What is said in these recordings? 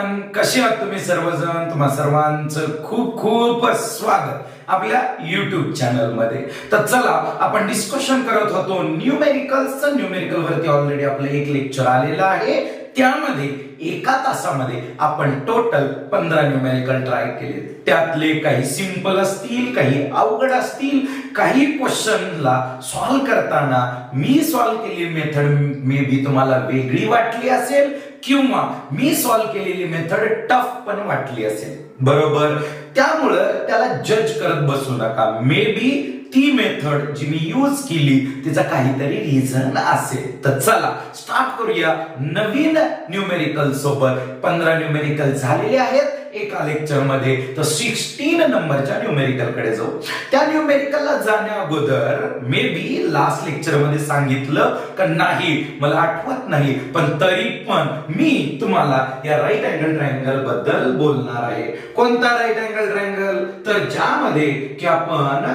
Everyone, कसे आहात तुम्ही सर्वजण? तुम्हा सर्वांचं खूप खूप स्वागत आपल्या YouTube चॅनल मध्ये. तर चला, आपण डिस्कशन करत होतो न्यूमेरिकल वरती. ऑलरेडी आपलं एक लेक्चर आलेलं आहे. त्यामध्ये एका तासामध्ये आपण टोटल 15 न्यूमेरिकल ट्राय केले. त्यातले काही सिंपल असतील, काही अवघड असतील. काही क्वेश्चनला सॉल्व करताना मी सॉल्व केलेली मेथड मे बी तुम्हाला वेगळी वाटली असेल किंवा मी सॉल्व केलेली मेथड टफ पण वाटली असेल, बरोबर. त्यामुळं त्याला जज करत बसू नका. मे बी ती मेथड जी मी यूज केली तिचा काहीतरी रिझन असेल. तर चला स्टार्ट करूया नवीन न्यूमेरिकल सोबत. 15 न्यूमेरिकल झालेले आहेत एका लेक्चर मध्ये. तर 16 नंबरच्या न्यूमेरिकल कडे जाऊ. त्या न्यूमेरिकलला जाण्या अगोदर मे बी लास्ट लेक्चर मध्ये सांगितलं का नाही मला आठवत नाही, पण तरी पण मी तुम्हाला या राईट अँगल ट्रायंगल बद्दल बोलणार आहे. कोणता राईट अँगल ट्रायंगल? तर ज्यामध्ये की आपण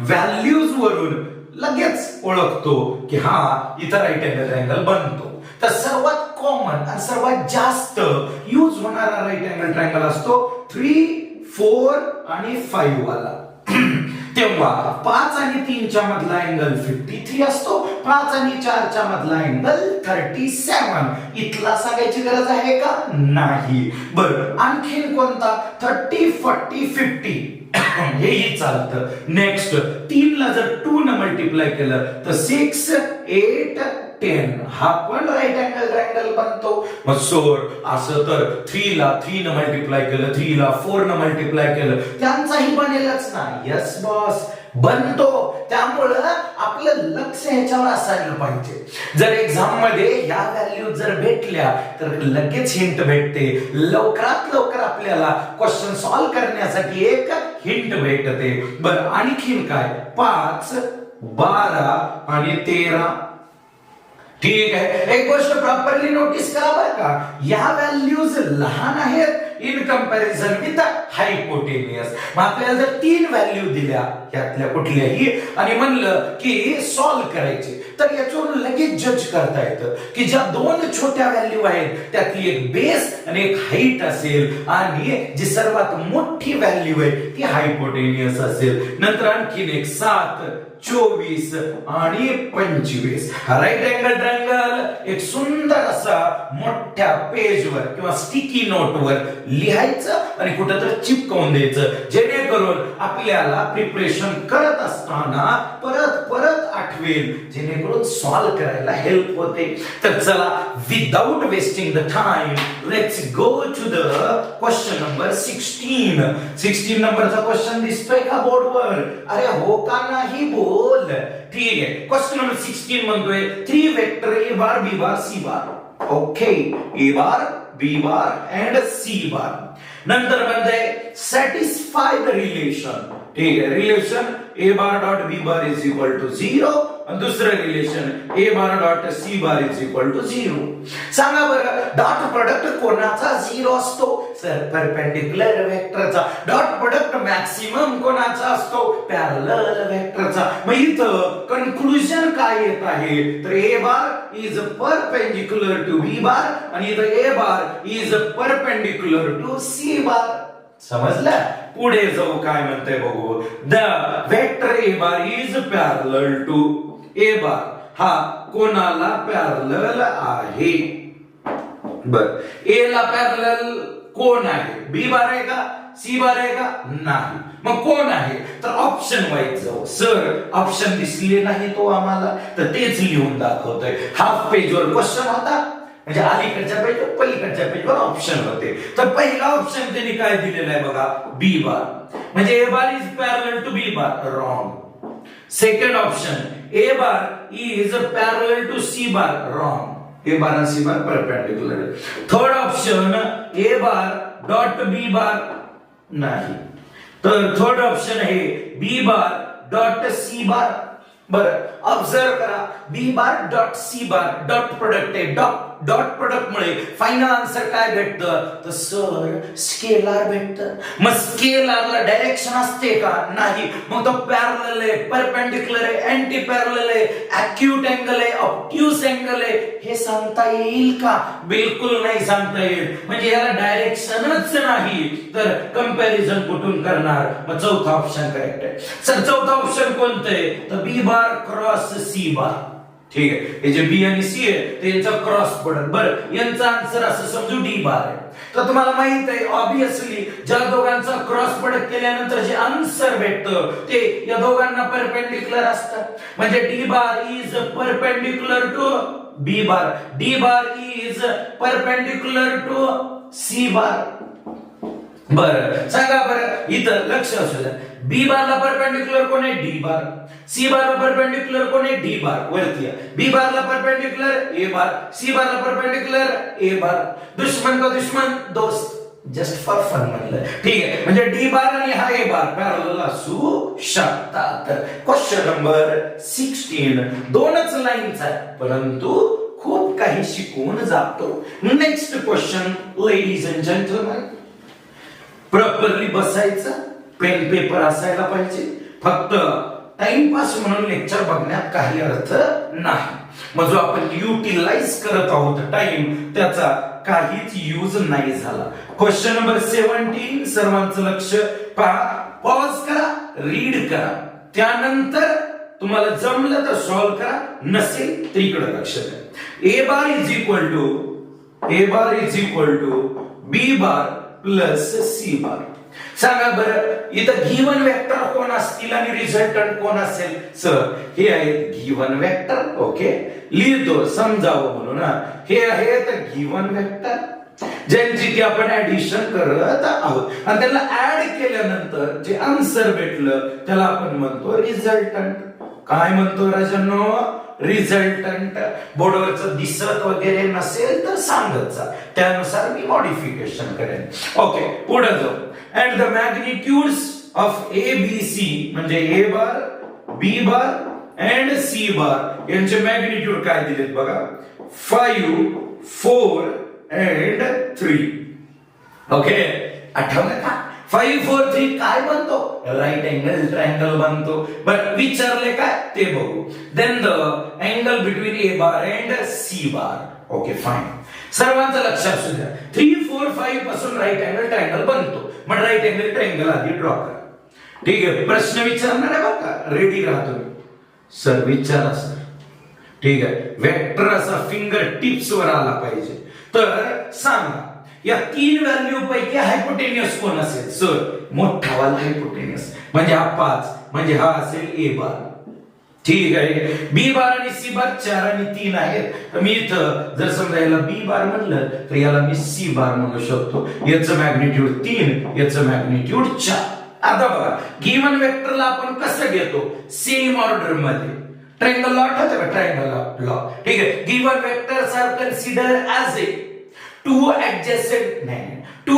व्हॅल्यूज वरून लगेच ओळखतो की हा इथं राईट अँगल ट्रायंगल बनतो. तर सर्वात कॉमन आणि सर्वात जास्त यूज होणारा राईट अँगल ट्रायंगल असतो 3, 4 आणि 5 वाला. तेव्हा 5 आणि 3 च्या मधला अँगल 53 असतो. 5 आणि 4 च्या मधला अँगल 37. इथला सांगायची गरज आहे का? नाही. बरं, आणखीन कोणता? 30, 40, 50 हेही चालतं. नेक्स्ट 3 ला जर 2 न मल्टिप्लाय केलं तर 6, 8, 10 हा पण राईट अँगल ट्रायंगल बनतो. मग सोड असं तर 3 ला 3 न मल्टिप्लाय केलं, 3 ला 4 न मल्टिप्लाय केलं त्यांचाही बनेलच ना. यस बॉस, बनतो. त्यामुळं आपलं लक्ष ह्याच्यावर असायला पाहिजे. जर एक्झाम मध्ये या व्हॅल्यू जर भेटल्या तर लगेच हिंट भेटते. लवकरात लवकर आपल्याला क्वेश्चन सॉल्व करण्यासाठी एक हिंट भेटते. बरं, आणखीन काय? 5, 12 आणि 13. ठीक आहे. एक गोष्ट प्रॉपरली नोटीस करा बरं का, या व्हॅल्यूज लहान आहेत इन कंपॅरिझन विथ हायपोटेनियस. मग आपल्याला जर 3 व्हॅल्यू दिल्या यातल्या कुठल्याही आणि म्हणलं की सॉल्व करायचे, तर याच्यावरून लगेच जज करता येतं की ज्या 2 छोट्या व्हॅल्यू आहेत त्यातली एक बेस आणि एक हाईट असेल आणि जी सर्वात मोठी व्हॅल्यू आहे ती हायपोटेनियस असेल. नंतर आणखीन एक 7, 24 आणि 25. राईट अँगल ट्रायंगल एक सुंदर असा मोठ्या पेजवर किंवा स्टिकी नोटवर लिहायचं आणि कुठेतरी चिपकवून द्यायचं, जेणेकरून आपल्याला प्रिपरेशन करत असताना परत परत आठवेल, जेणेकरून सॉल्व करायला हेल्प होते. तर चला, without wasting the time let's go to the question number 16. 16 नंबरचा क्वेश्चन दिसतोय का बोर्डवर? अरे हो का नाही बोल. ठीक आहे. क्वेश्चन नंबर 16 म्हणतोय 3 vector A bar B bar C bar. Okay, A bar B bar and C bar. नंतर म्हणतंय सॅटिस्फाय द रिलेशन. ठीक आहे. Relation A bar dot B bar is equal to 0 आणि दुसरं relation A bar dot C bar is equal to 0. सांगा बरं, dot product कोणाचा 0 असतो? सर, परपेंडिक्युलर वेक्टरचा. डॉट प्रोडक्ट मॅक्सिमम कोणाचा असतो? पॅरलल वेक्टरचा. मग इथं कन्क्लुजन काय येत आहे? तर A bar is perpendicular to B bar आणि इथं A bar is perpendicular to C bar. समजलं? पुढे जाऊ काय म्हणते बघू. The vector A bar is parallel to A bar. हा कोणाला पॅरलल आहे? बर, A ला पॅरलल कोण आहे? B बार आहे का? C बार आहे का? नाही. मग कोण आहे? तर ऑप्शन वाईज जाऊ. सर, ऑप्शन दिसले नाही तो आम्हाला, तर तेच लिहून दाखवतोय. हाफ पेजवर क्वेश्चन होता, म्हणजे अलीकडच्या पेजवर पलीकडच्या पेजवर ऑप्शन होते. तर पहिला ऑप्शन त्यांनी काय दिलेला आहे बघा, B बार. म्हणजे A bar is parallel to B bar. Wrong. Second option A bar is parallel to C bar. Wrong. A bar आणि C bar perpendicular. Third option A bar dot B bar. नाही. तर third option आहे B bar dot C bar. बरं, observe करा, B bar dot C bar dot product आहे, dot product मुळे final answer काय भेटतं, तर सर स्केलार भेटतं. मग स्केलारला डायरेक्शन असते का, नाही. मग तो पॅरलल आहे, परपेंडिक्युलर आहे, अँटी पॅरलल आहे, ॲक्यूट अँगल आहे, ऑब्ट्यूस अँगल आहे, हे सांगता येईल का, बिलकुल नाही सांगता येईल. म्हणजे याला डायरेक्शनच नाही, तर कंपॅरिझन कुठून करणार. मग चौथा ऑप्शन करेक्ट आहे. सर चौथा ऑप्शन कोणतं आहे, तर बी बार क्रॉस सी बार. ठीक आहे, हे जे बी आणि सी आहे त्यांचा क्रॉस प्रोडक्ट. बरं, यांचा आन्सर असं समजू डी बार आहे. तर तुम्हाला माहित आहे ऑब्विसली ज्या दोघांचा क्रॉस प्रोडक्ट केल्यानंतर जे आन्सर भेटतं ते या दोघांना परपेंडिक्युलर असतं. म्हणजे D bar is perpendicular to B bar, D bar is perpendicular to C bar. बरं सांगा, बरं इथं लक्ष असू द्या, बी बारला परपेंडिक्युलर कोण आहे, डी बार. सी बारला परपेंडिक्युलर कोण आहे, डी बार. वरती बी बारला परपेंडिक्युलर ए बार, सी बारला परपेंडिक्युलर ए बार. दुश्मन का दुश्मन दोस्त, जस्ट फॉर फन म्हणलं. ठीक आहे, म्हणजे डी बार आणि हा ए बार पॅरलल असू शकतात. क्वेश्चन नंबर 16 दोनच लाईनचा आहे परंतु खूप काही शिकवून जातो. Next question ladies and gentleman, properly बसायचं, पेन पेपर असायला पाहिजे. फक्त टाइमपास म्हणून लेक्चर बघण्यात काही अर्थ नाही. मग जो आपण युटिलाइज करत आहोत टाइम, त्याचा काहीच यूज नाही झाला. क्वेश्चन नंबर 17 सर्वांचं लक्ष पहा, पॉज करा, रीड करा, त्यानंतर तुम्हाला जमलं तर सॉल्व करा, नसेल तर इकडे लक्ष द्या. A bar is equal to B bar plus C bar. सांगा बरं, इथं गिवन वेक्टर कोण असतील आणि रिझल्टंट कोण असेल. सर हे आहेत गिवन वेक्टर. ओके, लिहितो समजावं म्हणून. हे आहेत गिवन वेक्टर ज्यांची की आपण ऍडिशन करत आहोत आणि त्याला ऍड केल्यानंतर जे आन्सर भेटलं त्याला आपण म्हणतो रिझल्टंट. काय म्हणतो राजांनो, रिझल्टंट. बोर्डवरचं दिसत वगैरे नसेल तर सांगत जा, त्यानुसार मी मॉडिफिकेशन करेन. ओके, पुढे जाऊ. And the magnitudes of A B C म्हणजे ए बार, बी बार अँड सी बार यांचे मॅग्निट्यूड काय दिलेत बघा, 5, 4 अँड 3. ओके, आठवलं का? 5, 4, 3 काय बनतो, राईट अँगल ट्रायंगल बनतो. बट विचारले काय ते बघू. Then the angle between A bar and C bar. Okay fine, सर्वांचं लक्ष असू द्या. 3, 4, 5 पासून राईट अँगल ट्रायंगल बनतो. मग राईट अँगल ट्रायंगल आधी ड्रॉ करा. ठीक आहे, प्रश्न विचारणार आहे बघा, रेडी राहा तुम्ही. सर विचारा सर. ठीक आहे, वेक्टर असा फिंगर टिप्स वर आला पाहिजे. तर सांगा या 3 व्हॅल्यू पैकी हायपोटेनियस कोण असेल. सर मोठा वाला हायपोटेनियस म्हणजे हा 5, म्हणजे हा असेल ए बार. ठीक आहे, बी बार आणि सी बार 4 आणि 3 आहेत. तर मी इथं जर समजा याला बी बार म्हणलं तर याला मी सी बार म्हणू शकतो. याचं मॅग्निट्यूड 3, याचं मॅग्निट्यूड 4. आता बघा, गिवन वेक्टरला आपण कसं घेतो, सेम ऑर्डर मध्ये. ट्रायंगल लॉ आठवतं का, ट्रायंगल लॉ. ठीक आहे, given vectors are consider as a two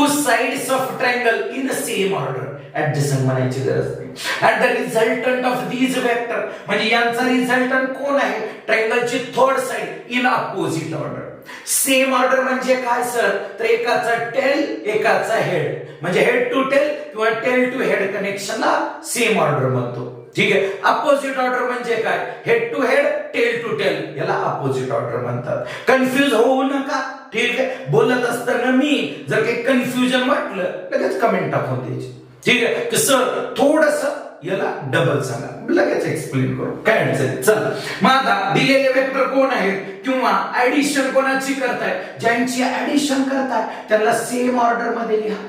sides of triangle in the same order. Adjacent म्हणायची गरज नाही. And the resultant of these vector म्हणजे यांचा रिझल्टंट कोण आहे, ट्रायंगलची third side in opposite order. Same order म्हणजे काय सर, तर एकाचा टेल एकाचा हेड, म्हणजे हेड टू टेल किंवा टेल टू हेड कनेक्शनला सेम ऑर्डर म्हणतो. ठीक आहे, अपोजिट ऑर्डर म्हणजे काय, head to head tail to tail, याला अपोजिट ऑर्डर म्हणतात. कन्फ्युज होऊ नका. ठीक आहे, बोलत असताना मी जर काही कन्फ्युजन वाटलं लगेच कमेंट टाकून द्यायची. ठीक आहे, की सर थोडस याला डबल सांगा, लगेच एक्सप्लेन करू, काय अडचण. चला, माझा दिलेले वेक्टर कोण आहेत किंवा ऍडिशन कोणाची करताय, ज्यांची ऍडिशन करताय त्यांना सेम ऑर्डर मध्ये लिहा.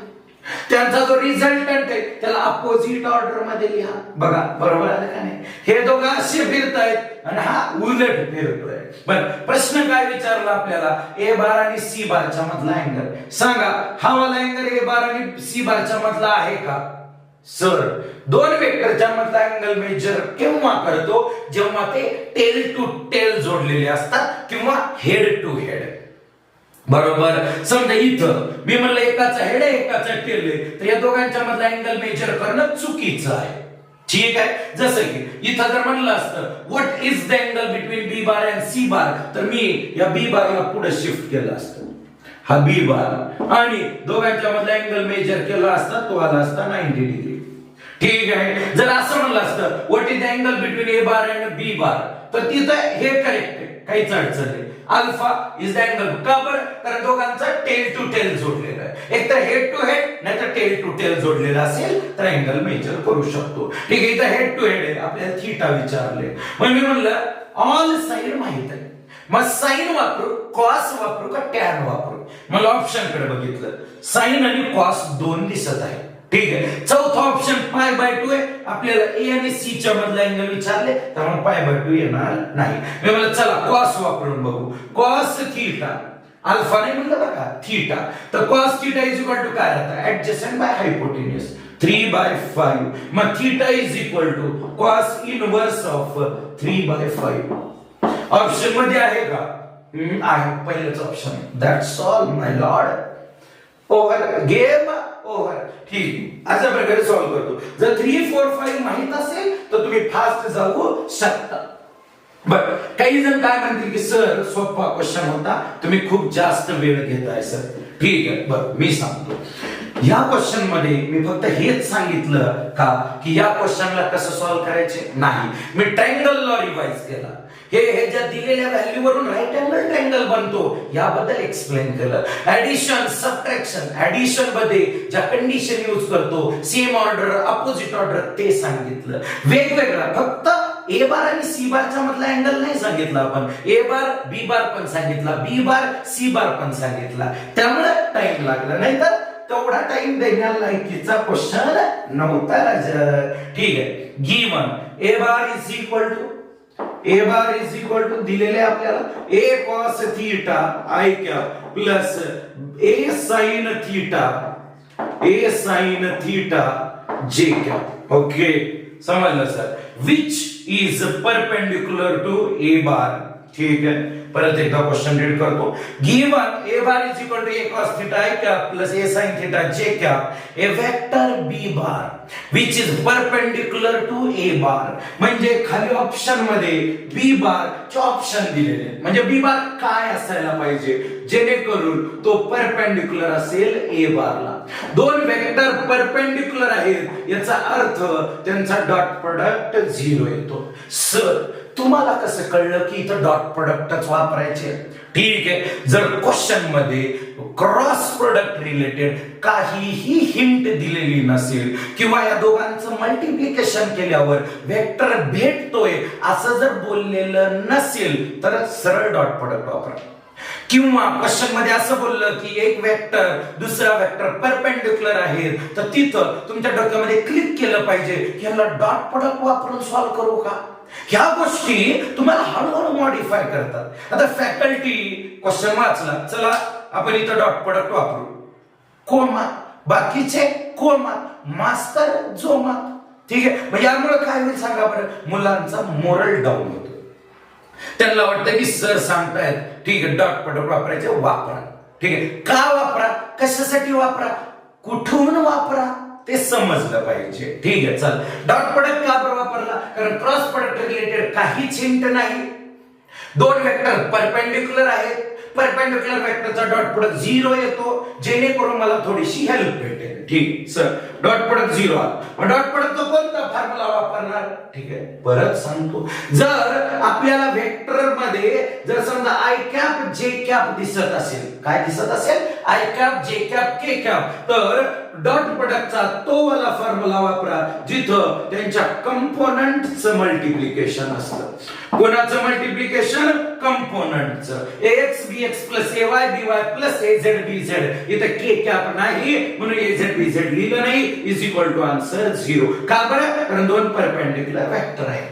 त्यांचा जो रिझल्टंट आहे त्याला अपोजिट ऑर्डर मध्ये लिहा. बघा बरोबर आलं का नाही. हे दोघं असे फिरतायत आणि हा उलट फिरतोय. बरं, प्रश्न काय विचारला आपल्याला, ए बार आणि सी बारच्या मधला अँगल सांगा. हा वाला अँगल ए बार आणि सी बारच्या मधला आहे का. सर दोन वेक्टरच्या मधला अँगल मेजर केव्हा करतो, जेव्हा ते टेल टू टेल जोडलेले असतात किंवा हेड टू हेड. बरोबर, समजा इथं मी म्हणलं एकाचा हेड आहे एकाचा टेल आहे, तर या दोघांच्या मधला अँगल मेजर करणं चुकीचं आहे. ठीक आहे. जसं की इथं जर म्हणलं असतं what is the angle between B bar and C bar, तर मी या बी बारला पुढे शिफ्ट केलं असतं, हा बी बार, आणि दोघांच्या मधला अँगल मेजर केला असता, तो आला असता 90 डिग्री. ठीक आहे. जर असं म्हणलं असतं what is the angle between A bar and B bar, तर तिथं हे करेक्ट आहे, काहीच अडचण नाही. अल्फा इज द अँगल, का बरं? कारण दोघांचा टेल टू टेल जोडलेला आहे. एक तर हेड टू हेड नाही तर टेल टू टेल जोडलेला असेल तर अँगल मेजर करू शकतो. ठीक आहे. इथं हेड टू हेड आहे, आपल्याला थीटा विचारले, मग मी म्हणलं ऑल साइड माहित आहे, मग साइन वापरू, कॉस वापरू का टॅन वापरू? मला ऑप्शन कडे बघितलं, साइन आणि कॉस दोन दिसत आहे. ठीक आहे. चौथा ऑप्शन पाय बाय 2 आहे, आपल्याला ए आणि सी च्या मधला अँगल विचारले तर मग पाय बाय 2 येणार नाही. मी म्हणलं चला कॉस वापरून बघू. कॉस थीटा, अल्फा नाही म्हणलं बघा, थीटा, तर cos theta is equal to काय राहतं? Adjacent by hypotenuse 3/5. मग theta is equal to cos inverse of 3/5. Option मध्ये आहे का? आहे, पहिलेच option. That's all my lord. Over, game over. ठीक, अशा प्रकारे सॉल्व्ह करतो. जर 3, 4, 5 माहित असेल तर तुम्ही फास्ट जाऊ शकता. बरं, काही जण काय म्हणतील की सर सोपा क्वेश्चन होता, तुम्ही खूप जास्त वेळ घेताय सर. ठीक आहे, बरं मी सांगतो. या क्वेश्चन मध्ये मी फक्त हेच सांगितलं का की या क्वेश्चनला कसं सॉल्व्ह करायचे नाही, मी ट्रायंगल लॉ रिवाइज केला. हे ज्या दिलेल्या व्हॅल्यू वरून राईट अँगल ट्रायंगल बनतो याबद्दल एक्सप्लेन केलं. ऍडिशन, सबट्रॅक्शन, ऍडिशन मध्ये ज्या कंडिशन यूज करतो, सेम ऑर्डर, अपोजिट ऑर्डर, ते सांगितलं. वेगवेगळा, फक्त ए बार आणि सी बारच्या मधला अँगल नाही सांगितला आपण, ए बार बी बार पण सांगितला, बी बार सी बार पण सांगितला. त्यामुळे टाइम लागला, नाही तर तेवढा टाइम देण्यालायकीचा क्वेश्चन नव्हता राजा. ठीक आहे. Given A bar is equal to दिलेले आपल्याला A cos theta I cap plus A sine theta J cap. Okay, समजलं sir. Which is perpendicular to A bar. ठीक आहे. परत एकदा क्वेश्चन रीड करतो. Given A bar is equal to A cos theta I cap plus A sine theta J cap, A vector B bar which is perpendicular to A bar. म्हणजे खाली option मध्ये B bar चे option दिलेले, म्हणजे B bar काय असायला पाहिजे जेणेकरून तो परपेंडिक्युलर असेल ए बारला. दोन वेक्टर परपेंडिक्युलर आहेत याचा अर्थ त्यांचा डॉट प्रोडक्ट 0 येतो. सर तुम्हाला कसं कळलं की इथं डॉट प्रोडक्टच वापरायचे? ठीक आहे. जर क्वेश्चन मध्ये क्रॉस प्रोडक्ट रिलेटेड काहीही हिंट दिलेली नसेल किंवा या दोघांचं मल्टिप्लिकेशन केल्यावर वेक्टर भेटतोय असं जर बोललेलं नसेल तर सरळ डॉट प्रोडक्ट वापरा. किंवा क्वेश्चन मध्ये असं बोललं की एक वेक्टर दुसरा वेक्टर परपेंडिक्युलर आहे तर तिथं तुमच्या डोक्यामध्ये क्लिक केलं पाहिजे की याला डॉट प्रोडक्ट वापरून सॉल्व्ह करू का. ह्या गोष्टी तुम्हाला हळूहळू मॉडिफाय करतात. आता फॅकल्टी क्वेश्चन वाचला, चला आपण इथं डॉट प्रोडक्ट वापरू, कोमा, बाकीचे कोमा, मास्तर जोमा. ठीक आहे. म्हणजे यामुळे काय होईल सांगा बरं, मुलांचा मोरल डाऊन होतो. त्यांना वाटतं की सर सांगतायत ठीक आहे डॉट प्रोडक्ट वापरायचे, वापरा. ठीक आहे. का वापरा, कशासाठी वापरा, कुठून वापरा ते समजलं पाहिजे. ठीक आहे. चल, डॉट प्रोडक्ट का बरं वापरला? कारण क्रॉस प्रोडक्ट रिलेटेड काहीच हिंट नाही. दोन वेक्टर परपेंडिक्युलर आहेत, परपेंडिक्युलर वेक्टरचा डॉट प्रोडक्ट 0 येतो जेणेकरून मला थोडीशी हेल्प भेटेल. ठीक सर, डॉट प्रोडक्ट 0 आला. डॉट प्रोडक्ट कोणता फॉर्म्युला वापरणार? ठीक आहे, परत सांगतो. जर आपल्याला वेक्टर मध्ये जर समजा आय कॅप जे कॅप दिसत असेल, काय दिसत असेल, आय कॅप जे कॅप के कॅप, तर डॉट प्रोडक्टचा तो वाला फॉर्म्युला वापरा जिथं त्यांच्या कंपोनंटचं मल्टिप्लिकेशन असतं. कोणाचं मल्टिप्लिकेशन? कंपोनंटचं. ax bx plus ay by plus az bz. इथं के कॅप नाही म्हणून az bz लिहिलं नाही, इज इक्वल टू आन्सर 0. का बरं? कारण दोन परपेंडिक्युलर वेक्टर आहेत.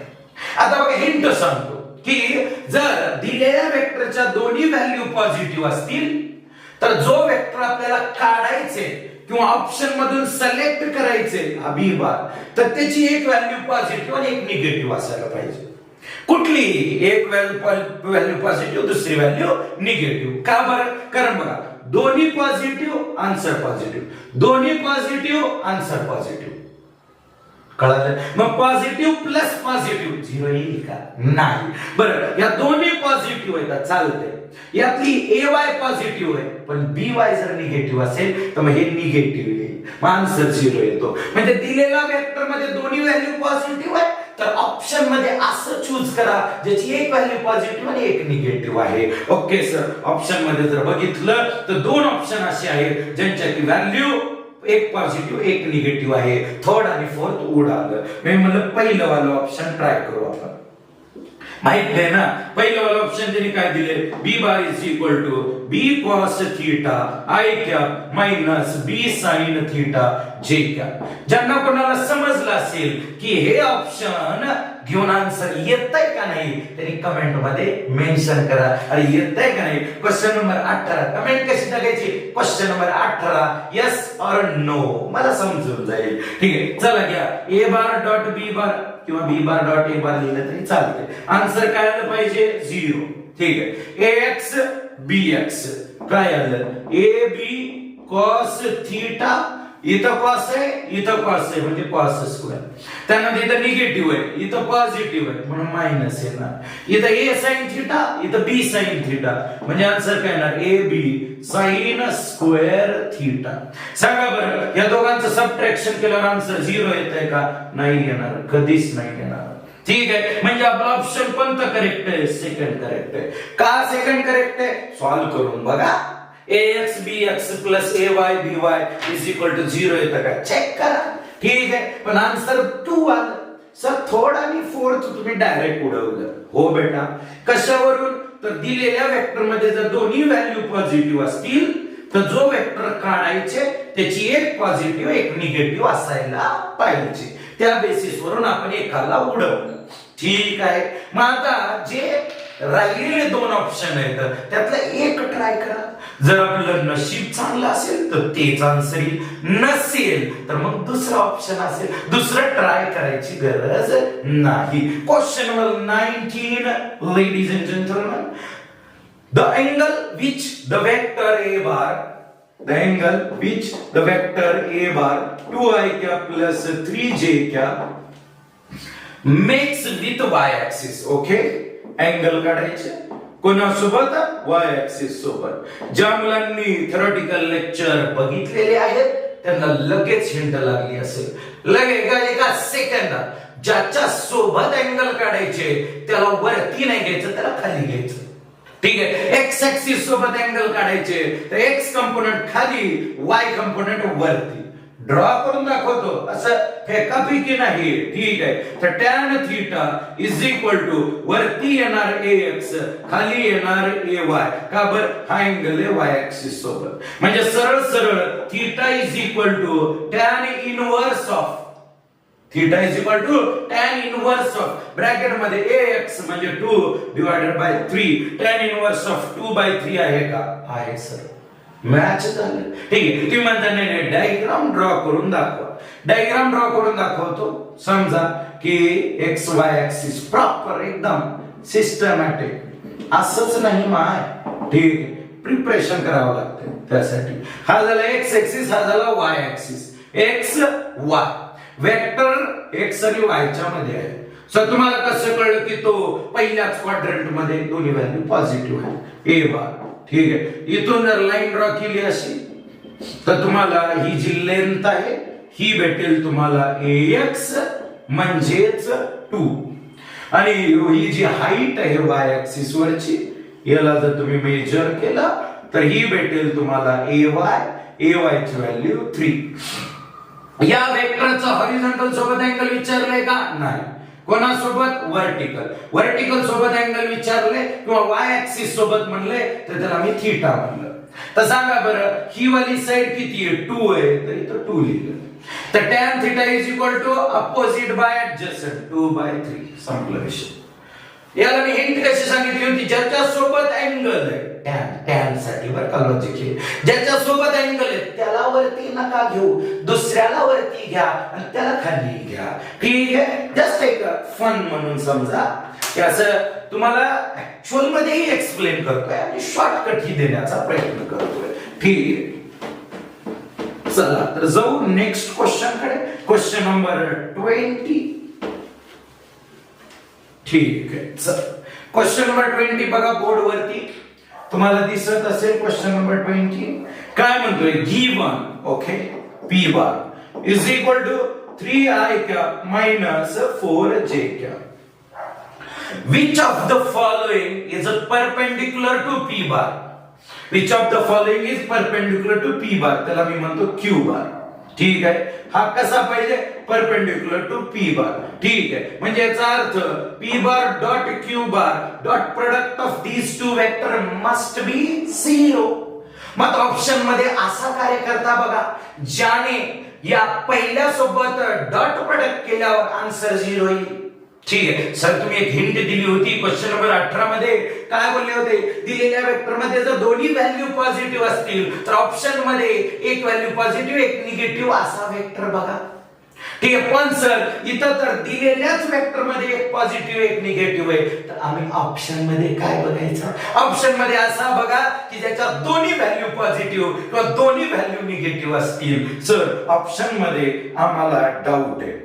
आता बघा हिंट सांगतो की जर दिलेल्या वेक्टरच्या दोन्ही व्हॅल्यू पॉझिटिव्ह असतील तर जो वेक्टर आपल्याला काढायचे किंवा ऑप्शन मधून सिलेक्ट करायचे बी बार, तर त्याची एक व्हॅल्यू पॉझिटिव्ह आणि एक निगेटिव्ह असायला पाहिजे. कुठली एक व्हॅल्यू पॉझिटिव्ह, दुसरी व्हॅल्यू निगेटिव्ह. का बरं? कारण बघा दोन्ही पॉझिटिव्ह आन्सर पॉझिटिव्ह, दोन्ही पॉझिटिव्ह आन्सर पॉझिटिव्ह. कळालं? मग पॉझिटिव्ह प्लस पॉझिटिव्ह 0 येईल का? नाही. बरं, या दोन्ही पॉझिटिव्ह आहेत, चालते. यातली AY पॉझिटिव्ह आहे पण BY जर निगेटिव्ह असेल तर मग हे निगेटिव्ह येईल, मग आन्सर 0 येतो. म्हणजे दिलेला वेक्टर मध्ये दोन्ही व्हॅल्यू पॉझिटिव्ह आहे तर ऑप्शन मध्ये असं चूज करा ज्याची एक व्हॅल्यू पॉझिटिव्ह आणि एक निगेटिव्ह आहे. ओके सर, ऑप्शन मध्ये जर बघितलं तर दोन ऑप्शन असे आहेत ज्यांच्याची व्हॅल्यू एक पॉझिटिव्ह एक निगेटिव्ह आहे. थर्ड आणि फोर्थ उडालं. मी म्हणलं पहिलं वाला ऑप्शन ट्राय करू आपण. माहित आहे ना, पहिलं वाला ऑप्शन त्यांनी काय दिले, B bar is equal to B cos theta I cap minus B sin theta J cap. ज्यांना कोणाला समजलं असेल की हे ऑप्शन घेऊन आन्सर येतंय का नाही त्यांनी कमेंट मध्ये मेन्शन करा. अरे येतंय का नाही. क्वेश्चन नंबर 18 कमेंट कशी टाकायची, क्वेश्चन नंबर 18 यस और नो, मला समजून जाईल. ठीक आहे, चला घ्या A बार डॉट B बार किंवा B बार डॉट A बार लिहिलं तरी चालते. आन्सर काय आलं पाहिजे 0. ठीक आहे, AX BX काय आलं AB cos थीटा, इथं cos आहे इथं cos आहे म्हणजे cos स्क्वेअर. त्यानंतर इथं निगेटिव्ह आहे इथं पॉझिटिव्ह आहे म्हणून मायनस येणार. इथं A sin थीटा इथं B sin थीटा म्हणजे आन्सर काय येणार AB sin स्क्वेअर थीटा. सांगा बरं या दोघांचं सबट्रॅक्शन केल्यावर आन्सर 0 येतंय का? नाही येणार, कधीच नाही येणार. ठीक आहे, म्हणजे आपला ऑप्शन कोणता करेक्ट आहे? सेकंड करेक्ट आहे. का सेकंड करेक्ट आहे? सॉल्व करून बघा. AX BX plus AY BY is equal to 0 येतं का? चेक करा. ठीक आहे, पण आन्सर 2 आलं. सर थर्ड आणि फोर्थ तुम्ही डायरेक्ट उडवलं. हो बेटा, कशावरून? तर दिलेल्या वेक्टर मध्ये जर दोन्ही व्हॅल्यू पॉझिटिव्ह असतील तर जो वेक्टर काढायचे त्याची एक पॉझिटिव्ह एक निगेटिव्ह असायला पाहिजे. त्या बेसिस वरून आपण एकाला उडवलं. ठीक आहे, मग आता जे राहिलेले दोन ऑप्शन आहेत त्यातलं एक ट्राय करा. जर आपलं नशीब चांगलं असेल तर तेच आन्सर येईल, नसेल तर मग दुसरा ऑप्शन असेल. दुसरं ट्राय करायची गरज नाही. Question number 19 ladies and gentleman, the angle which the vector A bar, the angle which the vector A bar 2i cap plus 3j cap makes with y axis. Okay, angle काढायचे कोणासोबत? y axis सोबत. ज्या मुलांनी theoretical lecture बघितलेले आहेत त्यांना लगेच hint लागली असेल. लगेच एका सेकंदात ज्याच्या सोबत अँगल काढायचे त्याला वरती नाही घ्यायचं, त्याला खाली घ्यायचं. ठीक आहे, एक्स ऍक्सिस सोबत अँगल काढायचे तर एक्स कंपोनेंट खाली वाय कंपोनेंट वरती. ड्रॉ करून दाखवतो, असं फेकाफेकी नाही. ठीक आहे, तर tan theta is equal to वरती येणार AX खाली येणार AY. का बर? हा अँगल आहे वाय ऍक्सिस सोबत. म्हणजे सरळ सरळ theta is equal to tan inverse of theta is equal to tan inverse of bracket मध्ये AX म्हणजे 2 divided by 3. Tan inverse of 2/3 आहे का? आहे सर, मॅच झालं. ठीक आहे, तुम्ही म्हणता नाही डायग्राम ड्रॉ करून दाखवा. डायग्राम ड्रॉ करून दाखवतो. समजा की एक्स वाय ऍक्सिस प्रॉपर एकदम सिस्टमॅटिक असंच नाही माय. ठीक आहे, प्रिपरेशन करावं लागतं त्यासाठी. हा झाला एक्स ऍक्सिस, हा झाला Y axis. X Y vector x आणि वायच्या मध्ये आहे. सर तुम्हाला कसं कळलं की तो पहिल्याच क्वाड्रंट मध्ये दोन्ही व्हॅल्यू पॉझिटिव्ह आहे? A बार. ठीक आहे, इथून जर लाईन ड्रॉ केली अशी तर तुम्हाला ही जी लेंथ आहे ही भेटेल तुम्हाला AX म्हणजेच 2 आणि ही जी हाईट आहे वाय ऍक्सिस वरची याला जर तुम्ही मेजर केला तर ही भेटेल तुम्हाला AY ची व्हॅल्यू 3. या वेक्टरचा हॉरिझॉन्टल सोबत अँगल विचारलंय का? नाही. कोणासोबत? वर्टिकल. वर्टिकल सोबत अँगल विचारले किंवा वाय ऍक्सिस सोबत म्हणले तर त्याला मी थीटा म्हणलं. तर सांगा बरं ही वाली साइड किती आहे? 2 आहे, तर इथं 2 लिहिलं. तर tan theta is equal to opposite by adjacent 2/3. संपलं विषय. याला मी हिंट कशी सांगितली होती? ज्याच्या सोबत अँगल आहे टॅन साठी बरं का लॉजिक आहे. ज्याच्या सोबत अँगल आहे त्याला वरती नका घेऊ, दुसऱ्याला वरती घ्या आणि त्याला खाली घ्या. ठीक आहे, जस्ट एक फन म्हणून समजा की असं तुम्हाला ऍक्च्युअल मध्येही एक्सप्लेन करतोय आणि शॉर्टकट ही देण्याचा प्रयत्न करतोय. ठीक आहे, चला तर जाऊ नेक्स्ट क्वेश्चन कडे. Question number 20. ठीक आहे, चल क्वेश्चन नंबर 20 बघा बोर्ड वरती तुम्हाला दिसत असेल. क्वेश्चन नंबर 20 काय म्हणतोय, given okay p bar is equal to 3i cap minus 4j cap. Which of the following is perpendicular to p bar? Which of the following is perpendicular to p bar? त्याला मी म्हणतो q bar. ठीक आहे, हा कसा पाहिजे, perpendicular to p बार. ठीक आहे, म्हणजे याचा अर्थ p bar dot q bar dot product of these two vector must be 0. मग ऑप्शन मध्ये असा कार्य करता बघा, ज्याने या पहिल्या सोबत डॉट प्रोडक्ट केल्यावर आन्सर 0 येईल. ठीक आहे सर, तुम्ही एक हिंट दिली होती क्वेश्चन नंबर 18 मध्ये. काय बोलले होते, दिलेल्या वेक्टर मध्ये जर दोन्ही व्हॅल्यू पॉझिटिव्ह असतील तर ऑप्शन मध्ये एक व्हॅल्यू पॉझिटिव्ह एक निगेटिव्ह असा वेक्टर बघा. ठीक आहे, पण सर इथं तर दिलेल्याच वेक्टर मध्ये एक पॉझिटिव्ह एक निगेटिव्ह आहे, तर आम्ही ऑप्शन मध्ये काय बघायचं, ऑप्शन मध्ये असा बघा की ज्याच्यात दोन्ही व्हॅल्यू पॉझिटिव्ह किंवा दोन्ही व्हॅल्यू निगेटिव्ह असतील. सर ऑप्शन मध्ये आम्हाला डाऊट आहे.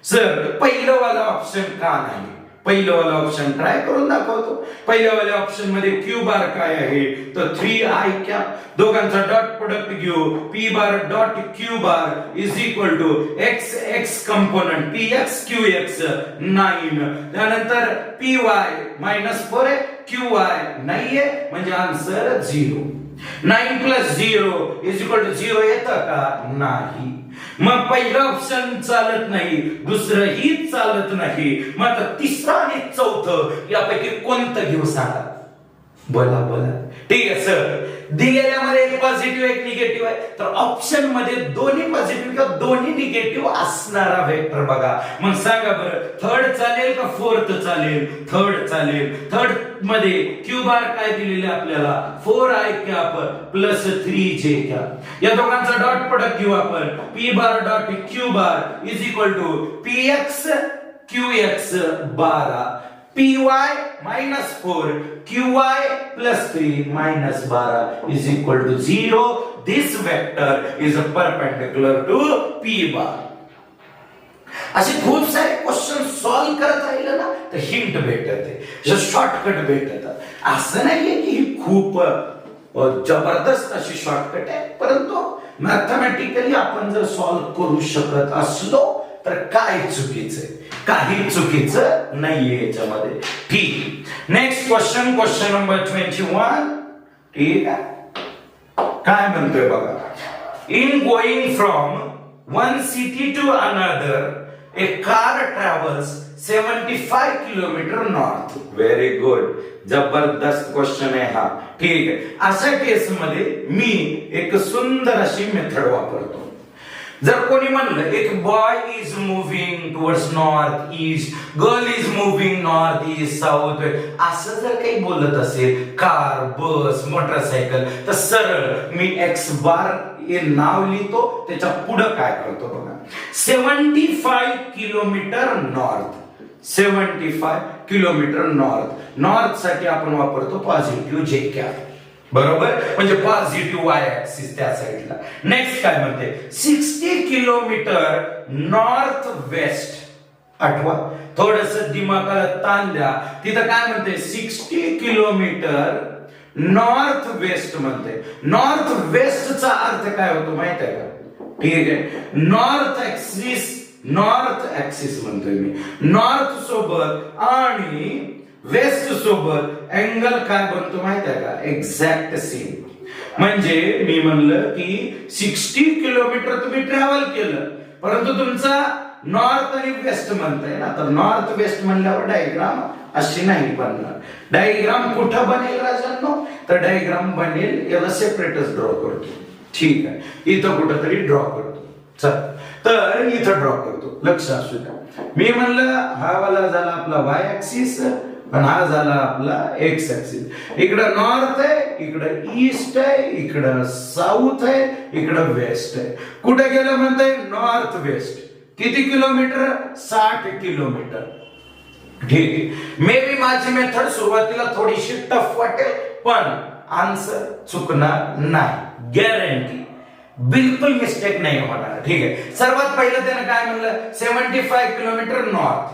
सर पहिलं वाला ऑप्शन का नाही, पहिलं वाला ऑप्शन ट्राय करून दाखवतो. पहिल्या वाल्या ऑप्शन मध्ये q बार काय आहे, तर 3i cap. दोघांचा डॉट प्रोडक्ट घेऊ, p bar dot q bar is equal to x x component px qx 9. त्यानंतर py -4 आहे, qy नाहीये, म्हणजे आन्सर 0. 9 + 0 इज इक्वल टू 0 येतं का, नाही. मग पहिलं ऑप्शन चालत नाही, दुसरंही चालत नाही, मग आता तिसरं आणि चौथं यापैकी कोणतं घेऊ सांगा, बोला बोला. ठीक आहे सर, दिलेल्यामध्ये एक पॉझिटिव्ह एक निगेटिव्ह आहे, तर ऑप्शन मध्ये दोन्ही पॉझिटिव्ह किंवा दोन्ही निगेटिव्ह असणारा वेक्टर बघा. मग सांगा बरं, थर्ड चालेल का फोर्थ चालेल, थर्ड चालेल. थर्ड मध्ये q बार काय दिलेले आपल्याला, 4i cap plus 3j cap. या दोघांचा डॉट प्रोडक्ट घेऊ आपण, p bar dot q bar is equal to px qx 12 py -4 qy +3 -12 is equal to 0. This vector is perpendicular to p bar. असे खूप सारे क्वेश्चन सॉल्व करत राहिलं ना तर हिंट भेटते, शॉर्टकट भेटतात. असं नाहीये की ही खूप जबरदस्त अशी शॉर्टकट आहे, परंतु मॅथमॅटिकली आपण जर सॉल्व करू शकत असलो तर काय चुकीचं, काही चुकीचं नाहीये याच्यामध्ये. ठीक, नेक्स्ट क्वेश्चन, क्वेश्चन नंबर 21. ठीक आहे, काय म्हणतोय बघा, in going from one city to another a car travels 75 kilometre north. Very good, जबरदस्त क्वेश्चन आहे हा. ठीक आहे, अशा केस मध्ये मी एक सुंदर अशी मेथड वापरतो. जर कोणी म्हणलं एक boy is moving towards north east, girl is moving north east south, असं जर काही बोलत असेल, कार बस मोटरसायकल, तर सरळ मी एक्स बार हे नाव लिहितो, त्याच्या पुढे काय करतो बघा, 75 kilometre north. 75 kilometre north, north साठी आपण वापरतो पॉझिटिव्ह जे कॅप, बरोबर, म्हणजे पॉझिटिव्ह वाय ऍक्सिस त्या साइडला. नेक्स्ट काय म्हणते, 60 किलोमीटर नॉर्थ वेस्ट. आठवा, थोडस दिमागाला ताण द्या, तिथं काय म्हणते 60 किलोमीटर नॉर्थ वेस्ट म्हणते. नॉर्थ वेस्टचा अर्थ काय होतो माहित आहे का? ठीक आहे, नॉर्थ ऍक्सिस म्हणतोय मी, नॉर्थ सोबत आणि वेस्ट सोबत अँगल काय बनतो माहित आहे का, एक्झॅक्ट सेम. म्हणजे मी म्हणलं की 60 किलोमीटर तुम्ही ट्रॅव्हल केलं, परंतु तुमचा नॉर्थ आणि वेस्ट म्हणताय ना, तर नॉर्थ वेस्ट म्हणल्यावर डायग्राम अशी नाही बनणार. डायग्राम कुठं बनेल राजांनो, तर डायग्राम बनेल, याला सेपरेटच ड्रॉ करतो. ठीक आहे, इथं कुठंतरी ड्रॉ करतो. चल, तर इथं ड्रॉ करतो, लक्ष असू द्या. मी म्हणलं हा वाला झाला आपला वाय ऍक्सिस, पण हा झाला आपला एक्स ऍक्सिस. इकडं नॉर्थ आहे, इकडं ईस्ट आहे, इकडं साऊथ आहे, इकडं वेस्ट आहे. कुठे गेलं म्हणताय, नॉर्थ वेस्ट. किती किलोमीटर, 60 किलोमीटर. ठीक आहे, मे बी माझी मेथड सुरुवातीला थोडीशी टफ वाटेल, पण आन्सर चुकणार नाही, गॅरंटी. बिलकुल मिस्टेक नाही होणार. ठीक आहे, सर्वात पहिलं त्यानं काय म्हणलं 75 किलोमीटर नॉर्थ,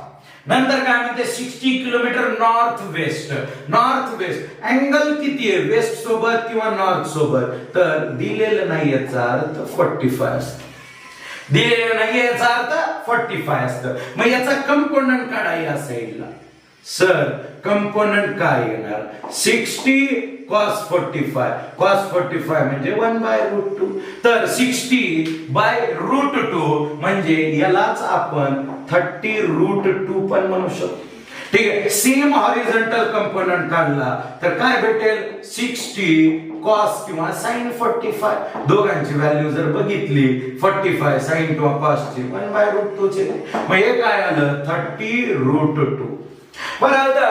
नंतर काय म्हणते 60 kilometre north west. North west angle किती आहे वेस्ट सोबत किंवा नॉर्थ सोबत, तर दिलेलं नाही याचा अर्थ 45 असतं, दिलेलं नाही याचा अर्थ 45 असतं. मग याचा कंपोनंट काढा या साईडला. सर कंपोनंट काय येणार 60 cos 45, cos 45 म्हणजे 1/√2, तर 60 √2 म्हणजे यालाच आपण 30√2 पण म्हणू शकतो. ठीक आहे, सेम हॉरिझॉन्टल कंपोनंट काढला तर काय भेटेल 60 cos किंवा sin 45. दोघांची व्हॅल्यू जर बघितली 45 sin किंवा cos ची 1/√2 चे, मग हे काय आलं 30√2. बरं, आता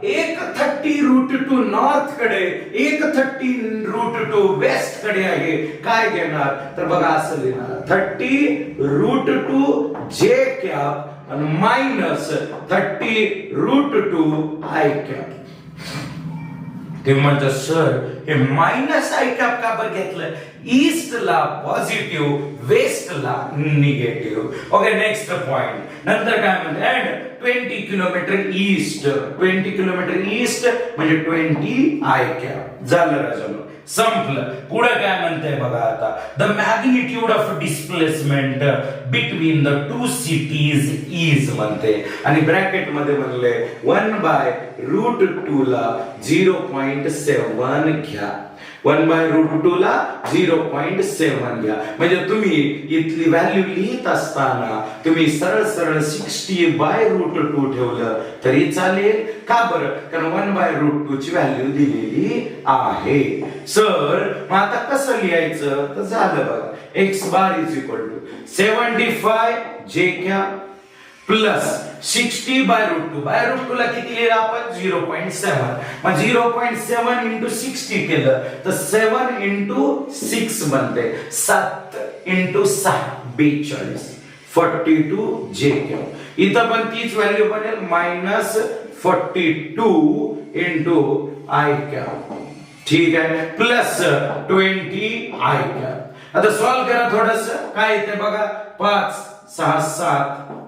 एक 30√2 नॉर्थ कडे, एक 30√2 वेस्ट कडे आहे. काय घेणार तर बघा असं लिहिणार 30√2 जे कॅप आणि मायनस 30√2 आय कॅप. ते म्हणतात सर हे मायनस आय कॅप का बरं घेतलं, ईस्टला पॉझिटिव्ह वेस्टला निगेटिव्ह. Okay, next point. नंतर काय म्हणतात 20 किलोमीटर ईस्ट, 20 किलोमीटर ईस्ट म्हणजे 20 आय कॅप. झालं राजानो, संपलं. पुढे काय म्हणतंय बघा आता the magnitude of displacement between the two cities is म्हणते, आणि ब्रॅकेट मध्ये म्हणले 1/√2 ला 0.7 घ्या, 1/√2 ला 0.7 घ्या. म्हणजे तुम्ही इथली व्हॅल्यू लिहित असताना तुम्ही सरळ सरळ 60/√2 ठेवलं तरी चालेल. का बरं, कारण 1/√2 ची व्हॅल्यू दिलेली आहे. सर मग आता कसं लिहायचं तर झालं बघा x bar is equal to 75 जे क्या प्लस 60/√2 ला किती लिहिलं आपण 0.7. मग 0.7 इंटू 60 केलं तर 7 इंटू 6 बनते, 7 इंटू 6 42, 42 जे क्या. इथं पण तीच व्हॅल्यू बनेल -42 इंटू आय क्या. ठीक आहे, प्लस 20 आय क्या. आता सॉल्व करा थोडस. काय येते बघा 5 6 7,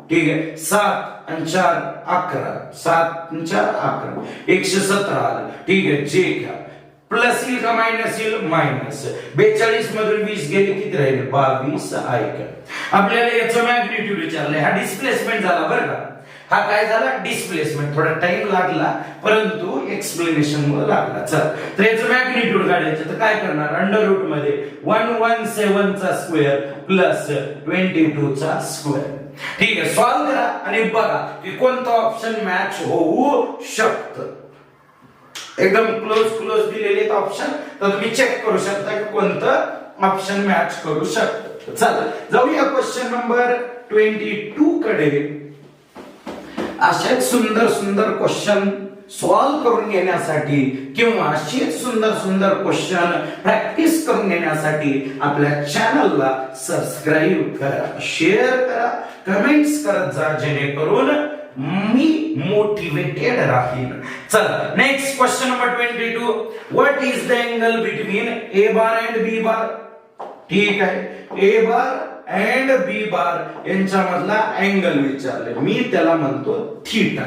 ठीक आहे, 7 आणि 4 11, 7 आणि 4 11, 117 आलं. ठीक आहे, जे घ्या प्लस येईल का मायनस येईल, मायनस 42 मधून 20 गेले किती राहिले 22 आय क्या. आपल्याला याचं मॅग्निट्यूड विचारलंय, हा डिस्प्लेसमेंट झाला बरं का, हा काय झाला डिस्प्लेसमेंट. थोडा टाइम लागला परंतु एक्सप्लेनेशन मुळे लागला. चल तर याचं मॅग्निट्यूड काढायचं तर काय करणार अंडर रूट मध्ये 117 चा स्क्वेअर प्लस 22 चा स्क्वेअर. ठीक आहे, सॉल्व करा आणि बघा की कोणतं ऑप्शन मॅच होऊ शकतं. एकदम क्लोज दिलेले ऑप्शन तर तुम्ही चेक करू शकता की कोणतं ऑप्शन मॅच करू शकतं. चला जाऊया क्वेश्चन नंबर 22 कडे. असे सुंदर सुंदर क्वेश्चन सॉल्व करून घेण्यासाठी किंवा असे सुंदर सुंदर क्वेश्चन प्रॅक्टिस करून घेण्यासाठी आपल्या चॅनलला सबस्क्राईब करा, शेअर करा, कमेंट्स करत जा, जेणेकरून मी मोटिवेटेड राहीन. चला next question number 22. What is the angle between A bar and B bar. ठीक आहे, ए बार अँड बी बार यांच्यामधला अँगल विचारले, मी त्याला म्हणतो थीटा.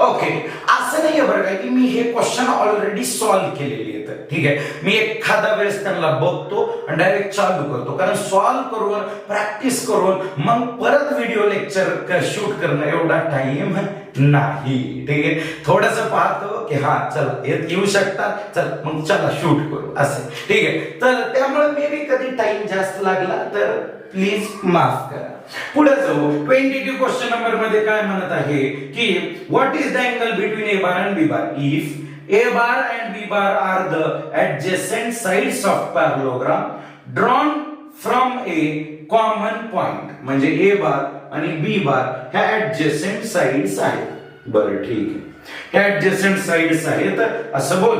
ओके, असं नाही बरं काय की मी हे क्वेश्चन ऑलरेडी सॉल्व केलेली आहेत. ठीक आहे, मी एखादा वेळेस त्यांना बघतो आणि डायरेक्ट चालू करतो, कारण सॉल्व करून प्रॅक्टिस करून मग परत व्हिडिओ लेक्चर शूट करणं एवढा टाइम नाही. ठीक आहे, थोडस पाहतो की हा चला येऊ शकतात, चल मग चला शूट करू असं. ठीक आहे, तर त्यामुळे मे बी कधी टाइम जास्त लागला तर प्लीज माफ करा. पुढे जाऊ. 22 क्वेश्चन नंबर मध्ये काय म्हणत आहे की what is the angle between A bar and B bar if a bar and B bar are the adjacent sides of parallelogram drawn from a common point. म्हणजे ए बार आणि बी बार ह्या adjacent sides आहेत. बरं ठीक आहे, adjacent sides आहेत असं बोल.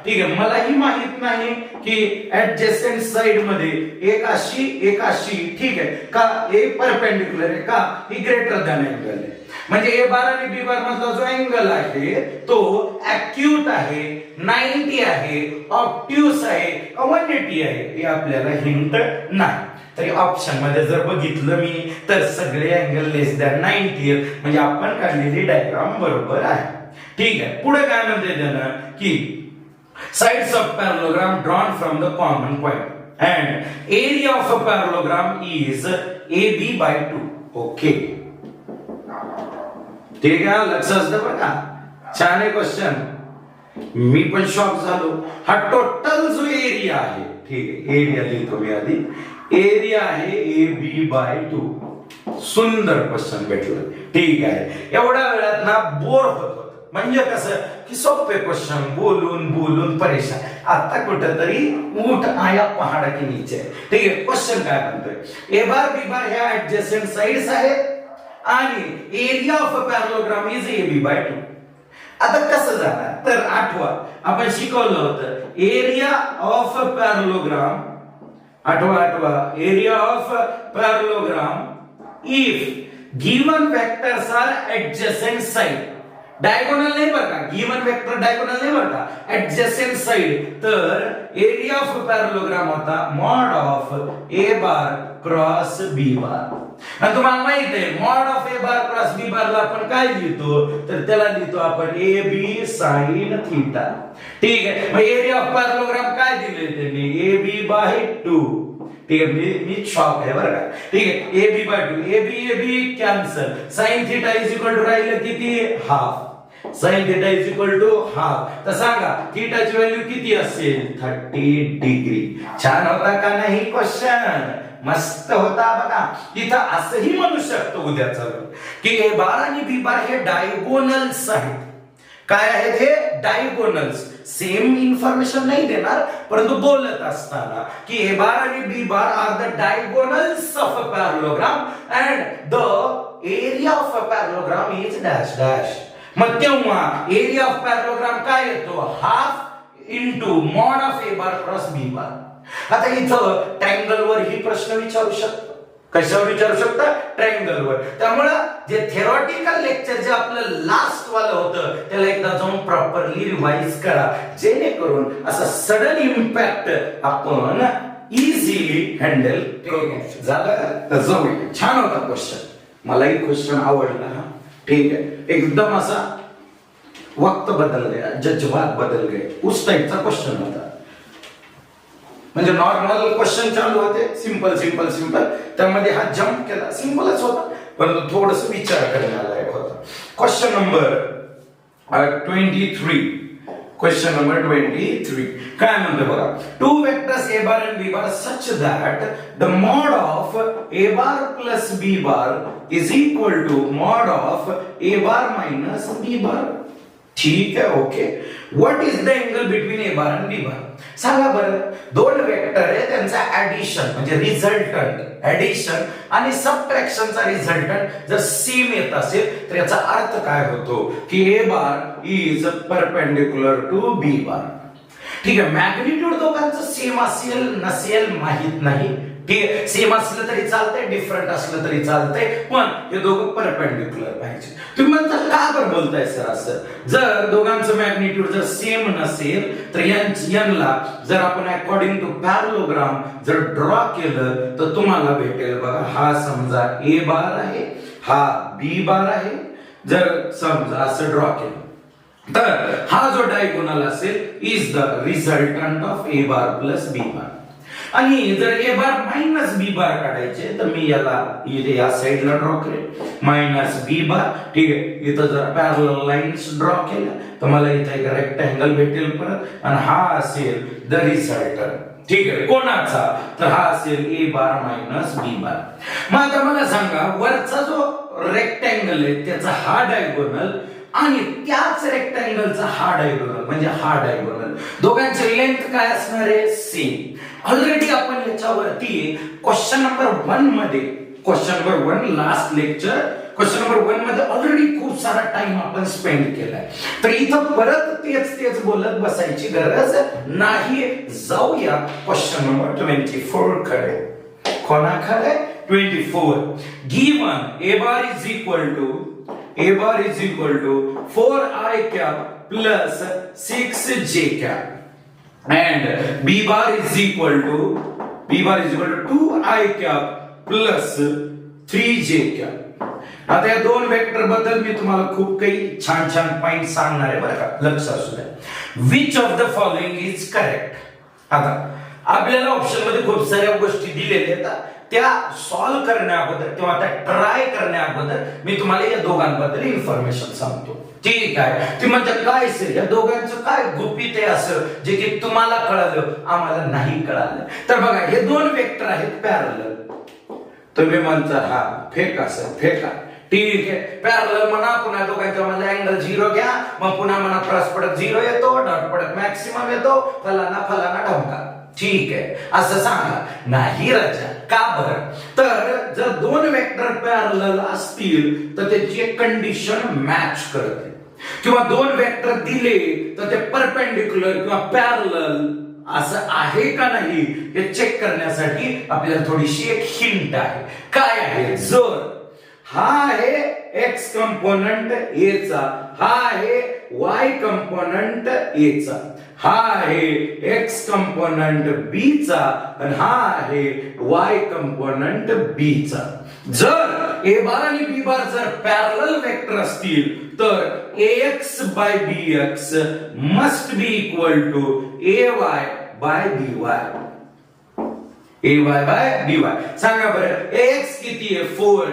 ठीक आहे, मलाही माहित नाही की ऍडजसेंट साइड मध्ये एक अशी ठीक आहे का, ए परपेंडिक्युलर आहे का, ही ग्रेटर दॅन अँगल आहे. म्हणजे ए बार आणि बी बार मधला जो अँगल आहे तो अॅक्यूट आहे, 90 आहे, ऑब्ट्यूस आहे, 180 आहे, हे आपल्याला हिंट नाही. तरी ऑप्शन मध्ये जर बघितलं मी तर सगळे अँगल लेस दॅन 90 म्हणजे आपण काढलेली डायग्राम बरोबर आहे. ठीक आहे, पुढे काय म्हणते त्यानं की sides of parallelogram drawn from the common point and area of a parallelogram is AB by 2. Okay, ठीक आहे, लक्ष असतं बरं का, छान आहे क्वेश्चन. मी पण शॉक झालो. हा टोटल जो एरिया आहे, ठीक आहे, एरिया लिहितो मी आधी. एरिया आहे AB बाय 2. सुंदर क्वेश्चन भेटलं. ठीक आहे, एवढ्या वेळात ना बोर होत, म्हणजे कसं की सोपे क्वेश्चन बोलून बोलून परेशान. आता कुठेतरी ऊठ आया पहाड़ के नीचे. ठीक आहे, क्वेश्चन काय म्हणतोय, ए बार बी बार ह्या ऍडजसेंट साइड्स आहेत आणि area of a parallelogram is AB by 2. आता कसं जाणार तर आठवा, आपण शिकवलं होतं एरिया ऑफ अ पॅरलोग्राम. आठवा area of parallelogram if given vectors are adjacent side. Diagonal नाही बरं का, गिवन वेक्टर डायगोनल नाही बरं का, ऍडजसेंट साइड. तर एरिया ऑफ पॅरलोग्राम होता mod of a bar cross b bar. आणि तुम्हाला माहित आहे mod of a bar cross b bar ला आपण काय लिहितो, तर त्याला लिहितो आपण ए बी साइन थीटा. ठीक आहे, मग एरिया ऑफ पॅरलोग्राम काय दिले त्यांनी, AB बाय 2. ठीक आहे, मी शॉक आहे बरं का. ठीक आहे, AB by 2, AB cancel, sine theta is equal to राहिलं किती, half. Sine theta is equal to half. तर सांगा थीटाची व्हॅल्यू किती असेल, 30 डिग्री. छान होता का नाही क्वेश्चन, मस्त होता बघा. इथं असंही म्हणू शकतो उद्याचा की ए बार आणि बी बार हे डायगोनल्स आहेत. काय आहेत हे, डायगोनल्स. सेम इन्फॉर्मेशन नाही देणार, परंतु बोलत असताना की ए बार आणि बी bar are the diagonals of a parallelogram and the area of a parallelogram is dash dash. मग तेव्हा एरिया ऑफ पॅरलोग्राम काय येतो, half into mod of a bar cross b bar. आता इथं ट्रायंगल वर ही प्रश्न विचारू शकतो. कशावर विचारू शकता, ट्रायंगल वर. त्यामुळे जे थेरॉटिकल लेक्चर जे आपलं लास्ट वाला होतं त्याला एकदा जाऊन प्रॉपरली रिवाइज करा, जेणेकरून असा सडन इम्पॅक्ट आपण इझिली हँडल करू. झालं तर जाऊया. छान होता क्वेश्चन, मलाही क्वेश्चन आवडला. ठीक आहे, एकदम असा वक्त बदल गया, जज्बात बदल गए, उस टाइपचा क्वेश्चन होता. म्हणजे नॉर्मल क्वेश्चन चालू होते, सिंपल सिंपल सिंपल, त्यामध्ये हा जंप केला, सिंपलच होता परंतु थोडस विचार करण्यालायक होता. Question number 23. क्वेश्चन नंबर 23 काय म्हणतो बघा, two vectors A bar and b bar such that the mod of a bar plus b bar is equal to mod of a bar minus b bar. ठीक आहे, okay. What is the angle between A bar आणि B bar. सांगा बरं, दोन vector आहे त्यांचा addition म्हणजे resultant, addition आणि सबट्रॅक्शनचा रिझल्टंट जर सेम येत असेल तर याचा अर्थ काय होतो की ए bar is perpendicular to B bar. ठीक आहे, मॅग्निट्यूड दोघांचं सेम असेल नसेल माहित नाही. ठीक आहे, सेम असलं तरी चालतंय, डिफरंट असलं तरी चालतंय, पण हे दोघं परपेंडिक्युलर पाहिजे. तुम्ही म्हणता का बरं बोलताय सर असं, जर दोघांचं मॅग्निट्यूड जर सेम नसेल तर यांना जर आपण अकॉर्डिंग टू पॅरलोग्राम जर ड्रॉ केलं तर तुम्हाला भेटेल बघा, हा समजा ए बार आहे, हा बी बार आहे. जर समजा असं ड्रॉ केलं तर हा जो डायगोनल असेल is the resultant of a bar plus B bar. आणि जर ए बार मायनस बी बार काढायचे तर मी याला या साइडला ड्रॉ करेल मायनस बी बार. ठीक आहे, इथं जर पॅरलल लाईन्स ड्रॉ केल्या तर मला इथं एक रेक्टँगल भेटेल परत, आणि हा असेल द रिझल्टंट. ठीक आहे, कोणाचा, तर हा असेल ए बार मायनस बी बार. मग आता मला सांगा, वरचा जो रेक्टँगल आहे त्याचा हा डायगोनल आणि त्याच रेक्टँगलचा हा डायगोनल म्हणजे हा डायगोनल, दोघांची लेंथ काय असणार आहे, सेम. ऑलरेडी आपण याच्यावरती क्वेश्चन नंबर 1 मध्ये, question number 1 last lecture, question number 1 मध्ये ऑलरेडी खूप सारा टाइम आपण स्पेंड केलाय. तर इथं परत तेच बोलत बसायची गरज नाही. जाऊया क्वेश्चन नंबर 24 कडे. कोणाकडे, 24. Given A bar is equal to A bar is equal to 4i cap plus 6j cap and B bar is equal to 2i cap plus 3j cap. आता या दोन वेक्टर बद्दल मी तुम्हाला खूप काही छान छान पॉइंट सांगणार आहे बरं का, लक्ष असू द्या. Which of the following is correct. आता आपल्याला ऑप्शन मध्ये खूप साऱ्या गोष्टी दिलेल्या आहेत, त्या सॉल्व्ह करण्या अगोदर किंवा त्या ट्राय करण्या अगोदर मी तुम्हाला या दोघांबद्दल इन्फॉर्मेशन सांगतो. ठीक आहे, ती म्हणजे काय सर या दोघांचं काय गुपित आहे असं जे की तुम्हाला कळालं आम्हाला नाही कळालं. तर बघा हे दोन वेक्टर आहेत पॅरलल. तुम्ही म्हणता हा फेका सर फेका, ठीक आहे पॅरलल म्हणा, पुन्हा दोघांच्या मध्ये अँगल 0 घ्या, मग पुन्हा म्हणा क्रॉस प्रोडक्ट 0 येतो, डॉट प्रोडक्ट मॅक्सिमम येतो, फलाना फलाना ढमका. ठीक आहे असं सांगा. नाही राजा, का बरं? तर जर दोन वेक्टर पॅरलल असतील तर त्याची एक कंडिशन मॅच करते, किंवा दोन वेक्टर दिले तर ते परपेंडिक्युलर किंवा पॅरलल असं आहे का नाही हे चेक करण्यासाठी आपल्याला थोडीशी एक हिंट आहे. काय आहे? जर हा आहे एक्स कंपोनंट ए चा, हा आहे वाय कंपोनंट ए चा, हा आहे एक्स कंपोनंट बी चा आणि हा आहे वाय कंपोनंट बी चा. जर ए बार आणि बी बार जर पॅरलल वेक्टर असतील तर ax by bx must be equal to ay by by. ay by by. सांगा बरं ax किती आहे 4,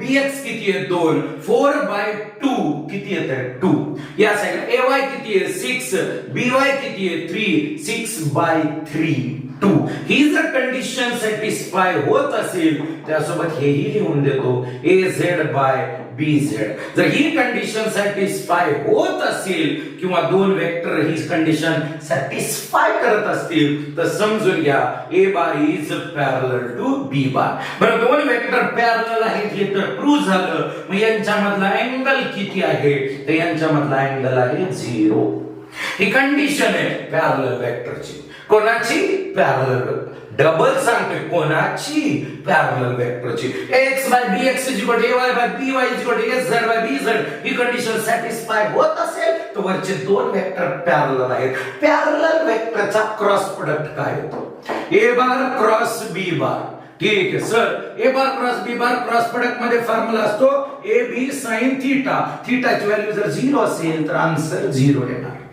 bx किती आहे 2, 4 by 2 किती येते 2. या साईडला ay किती आहे 6, by किती आहे 3, 6 by 3 2. ही जर कंडिशन सॅटिस्फाय होत असेल त्यासोबत हेही लिहून देतो az by bz. जर ही कंडिशन सॅटिस्फाय होत असेल किंवा दोन वेक्टर ही कंडिशन सॅटिस्फाय करत असतील तर समजून घ्या a bar is parallel to b bar. बरं दोन वेक्टर पॅरलल आहेत हे तर प्रूव्ह झालं, मग यांच्यामधला अँगल किती आहे? तर यांच्यामधला अँगल आहे 0. ही कंडिशन आहे पॅरलल वेक्टरची. कोणाची? पॅरलल. डबल सांगतोय कोणाची? पॅरलल वेक्टरची. x by bx is equal to ay by by is equal to sz by bz. He condition satisfy होत असेल तर वरचे दोन वेक्टर पॅरलल आहेत. पॅरलल वेक्टरचा क्रॉस प्रोडक्ट काय होतो? a बार क्रॉस b बार. ठीक आहे sir, a bar cross b bar cross product मध्ये फॉर्म्युला असतो ab sin थीटा. थीटाची व्हॅल्यू जर 0 असेल तर आन्सर 0 येणार.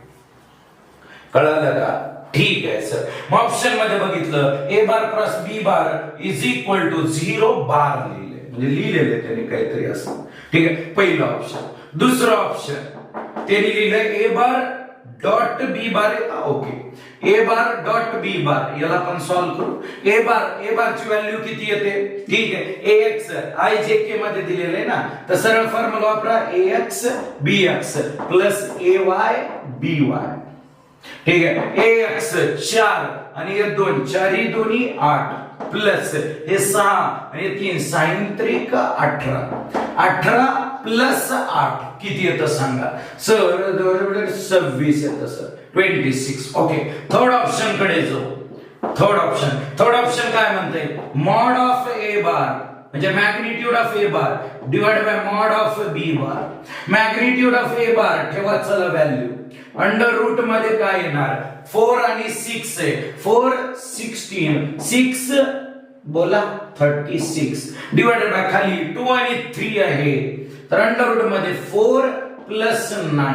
कळलं का? ठीक आहे सर. मग ऑप्शन मध्ये बघितलं a bar cross b bar is equal to 0 bar लिहिले, म्हणजे लिहिलेले त्याने काहीतरी असं. ठीक आहे पहिला ऑप्शन. दुसरा ऑप्शन त्याने लिहिलंय a bar dot b bar. Okay a bar dot b बार याला आपण सॉल्व्ह करू. a बार ची व्हॅल्यू किती येते? ठीक आहे ax i j k मध्ये दिलेलं आहे ना, तर सरळ फॉर्म्युला वापरा ax bx plus ay by. ठीक आहे ax 4 आणि हे 2 4 ही दोन्ही 8 प्लस हे 6 आणि 3 sin 3 का 18 प्लस 8 किती येतं सांगा सर? 26 येतं सर 26. ओके थर्ड ऑप्शन कडे जाऊ. थर्ड ऑप्शन काय म्हणते? मॉड ऑफ a बार म्हणजे magnitude of a bar divide by mod of b bar. Magnitude of a बार ठेवा चला व्हॅल्यू अंडर रूट मध्ये काय येणार? 4 आणि 6 आहे. 4 16 6 बोला 36 डिवाइडेड बाय खाली 2 आणि 3 आहे तर अंडर रूट मध्ये 4 प्लस 9.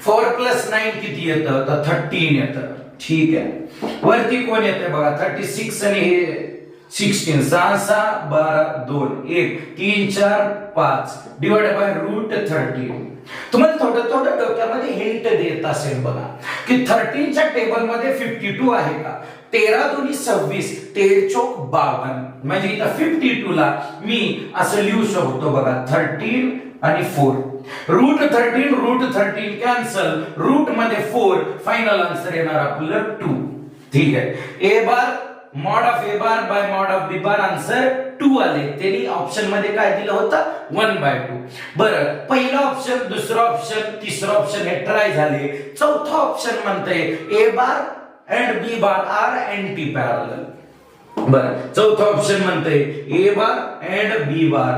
4 प्लस 9 किती येतं? तर 13 येतं. ठीक आहे वरती कोण येते बघा 36 आणि हे 16 6 6 12 2 1 3 4 5 डिवाइडेड बाय रूट 13. तुम्हाला थोडं डोक्यामध्ये हिंट देत असेल बघा की 13 च्या टेबल मध्ये 52 आहे का? 13 दोन्ही 26 13 चौक 52 म्हणजे इथं 52 ला मी असं लिहू शकतो बघा 13 आणि 4 रूट 13 कॅन्सल रूट मध्ये 4 फायनल आन्सर येणार आपलं 2. ठीक आहे a bar mod of a bar bye mod of b bar answer 2 आले. त्यांनी ऑप्शन मध्ये काय दिलं होतं 1/2. बरं पहिला ऑप्शन दुसरा ऑप्शन तिसरा ऑप्शन हे ट्राय झाले. चौथा ऑप्शन म्हणते a bar and b bar are anti parallel. बरं चौथा ऑप्शन म्हणते a bar and b bar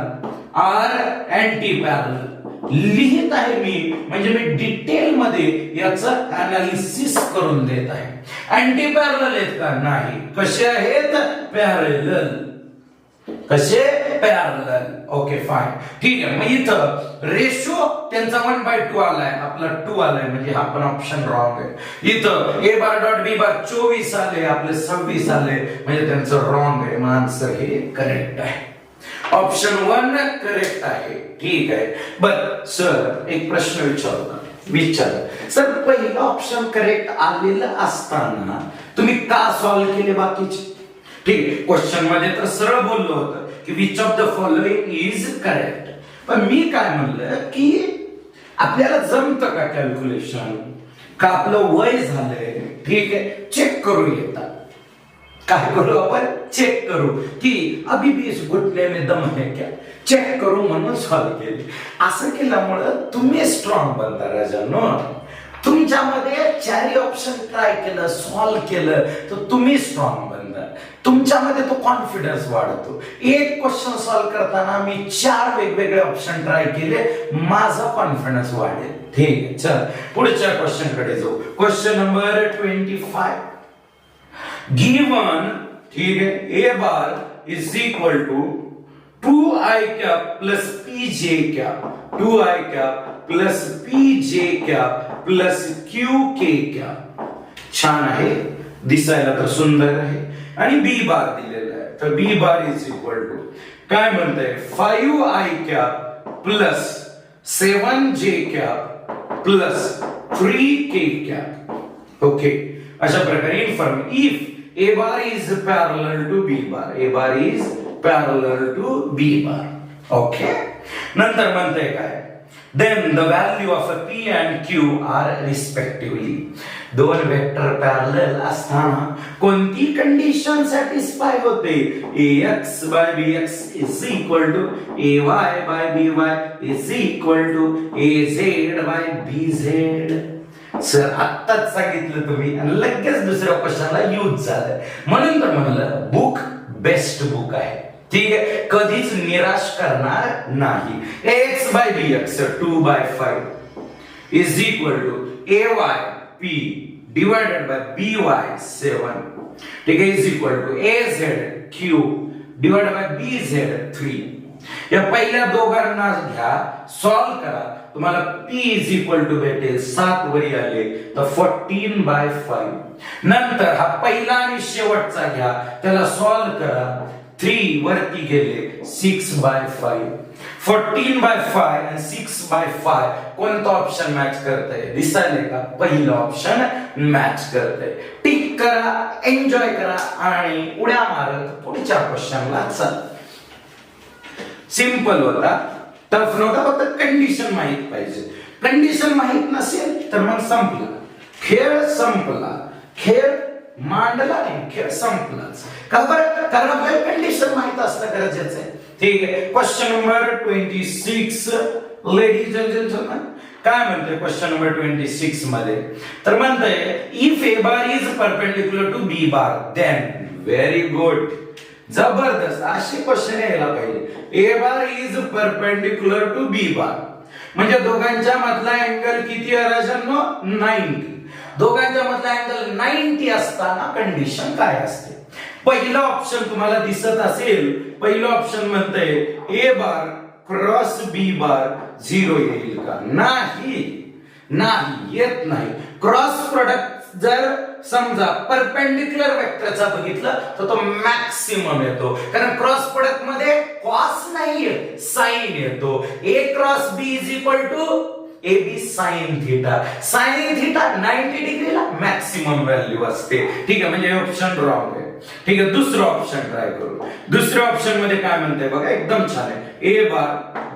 are anti parallel. लिहित आहे मी, म्हणजे मी डिटेल मध्ये याचं अनालिसिस करून देत आहे. अँटी पॅरलल आहेत का? नाही. कसे आहेत? पॅरलल. कसे? पॅरलल. Okay fine. ठीक आहे. मग इथं रेशो त्यांचा 1/2 आलाय, आपला 2 आलाय, म्हणजे हा पण ऑप्शन रॉंग आहे. इथं a बार डॉट b बार 24 आले, आपले 26 आले, म्हणजे त्यांचं रॉंग आहे. मग आन्सर हे करेक्ट आहे. ऑप्शन 1 करेक्ट आहे. ठीक आहे. बर सर एक प्रश्न विचार सर, पहिलं ऑप्शन करेक्ट आलेलं असताना तुम्ही का सॉल्व्ह केले बाकीचे? ठीक आहे. क्वेश्चन मध्ये तर सरळ बोललो होतं की which of the following is correct, पण मी काय म्हणलं की आपल्याला जमतं का कॅल्क्युलेशन, का आपलं वय झालंय, ठीक आहे, चेक करू येतात. काय करू आपण? चेक करू की अभी भी इस घुटने में दम है क्या, चेक करू म्हणून सॉल्व्ह केली. असं केल्यामुळं तुम्ही स्ट्रॉंग बनता राजांनो. तुमच्यामध्ये चारही ऑप्शन ट्राय केलं, सॉल्व्ह केलं, तर तुम्ही स्ट्रॉंग बनता. तुमच्यामध्ये तो कॉन्फिडन्स वाढतो. एक क्वेश्चन सॉल्व्ह करताना मी 4 वेगवेगळे ऑप्शन ट्राय केले, माझा कॉन्फिडन्स वाढेल. ठीक आहे. चल पुढच्या क्वेश्चन कडे जाऊ. Question number 25. गिवन, ठीक है, a bar is equal to 2i cap plus pj cap, 2i cap plus pj cap plus qk cap. छान आहे, दिसायला तर सुंदर आहे. आणि b बार दिलेला आहे, तर b bar is equal to काय म्हणताय 5i cap plus 7j cap plus 3k cap. Okay. अशा प्रकारे इफ a bar is parallel to b bar, a bar is parallel to b bar. Okay. नंतर म्हणते काय, then the value of p and q are respectively. दोन vector parallel असताना कोणती condition satisfy होते? ax by bx is equal to ay by by is equal to az by bz. Sir आत्ताच सांगितलं तुम्ही आणि लगेच दुसऱ्या क्वेश्चनला यूज झालं, म्हणून तर म्हणलं बुक बेस्ट बुक आहे. ठीक आहे. कधीच निराश करणार नाही. ax by bx 2/5 is equal to ay p divided by by 7. ठीक आहे. is equal to az q divided by bz 3. या पहिल्या दोघांना घ्या, सॉल्व करा, तुम्हाला p इज इक्वल टू भेटेल 7 वरी आले तर 14/5. नंतर हा पहिला आणि शेवटचा घ्या, त्याला सॉल्व करा, 3 वरती गेले 6/5. 14/5 आणि 6/5 कोणता ऑप्शन मॅच करतंय? दिसायले का? पहिलं ऑप्शन मॅच करतंय. टिक करा, एन्जॉय करा आणि उड्या मारत पुढच्या क्वेश्चनला चला. सिंपल होता, टफ नव्हता, फक्त कंडिशन माहित पाहिजे. कंडिशन माहित नसेल तर मग संपला खेळ, संपला खेळ, मांडला नाही, खेळ संपलाच. का बरं? कारण आपल्याला कंडिशन माहित असणं गरजेचं आहे. ठीक आहे. Question number 26 ladies and gentleman, काय म्हणते क्वेश्चन नंबर 26 मध्ये? तर म्हणतंय if a bar is perpendicular to b bar then, very good, जबरदस्त, असे क्वेश्चन यायला पाहिजे. a bar is perpendicular to b bar म्हणजे दोघांच्या मधला अँगल किती आहे राजांनो? 90. दोघांच्या मधला अँगल 90 असताना कंडिशन काय असते? पहिला ऑप्शन तुम्हाला दिसत असेल, पहिला ऑप्शन म्हणतंय a बार क्रॉस b बार 0 येईल का? नाही, नाही येत नाही. क्रॉस प्रोडक्ट जर समजा परपेंडिक्युलर वेक्टरचा बघितलं तर तो मॅक्सिमम येतो, कारण क्रॉस प्रोडक्ट मध्ये कॉस नाहीये, साइन येतो. a cross b is equal to ab sin theta. sin theta 90 डिग्रीला मॅक्सिमम व्हॅल्यू असते. ठीक आहे. म्हणजे ऑप्शन रॉंग आहे. ठीक आहे. दुसरं ऑप्शन ट्राय करू. दुसऱ्या ऑप्शन मध्ये काय म्हणते बघा, एकदम छान आहे. a बार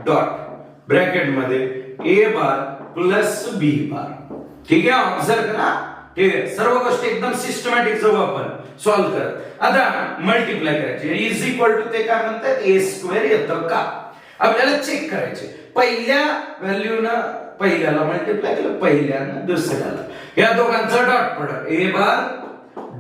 डॉट ब्रॅकेट मध्ये a बार प्लस b बार. ठीक आहे. ऑब्झर्व करा. ठीक आहे. सर्व गोष्टी एकदम सिस्टमॅटिक जाऊ आपण सॉल्व करत. आता मल्टिप्लाय करायचे, इज इक्वल टू ते काय म्हणतात a स्क्वेअर येतं का? आपल्याला चेक करायचे. पहिल्या व्हॅल्यूनं पहिल्याला मल्टिप्लाय केलं, पहिल्यानं दुसऱ्याला. या दोघांचा dot product a bar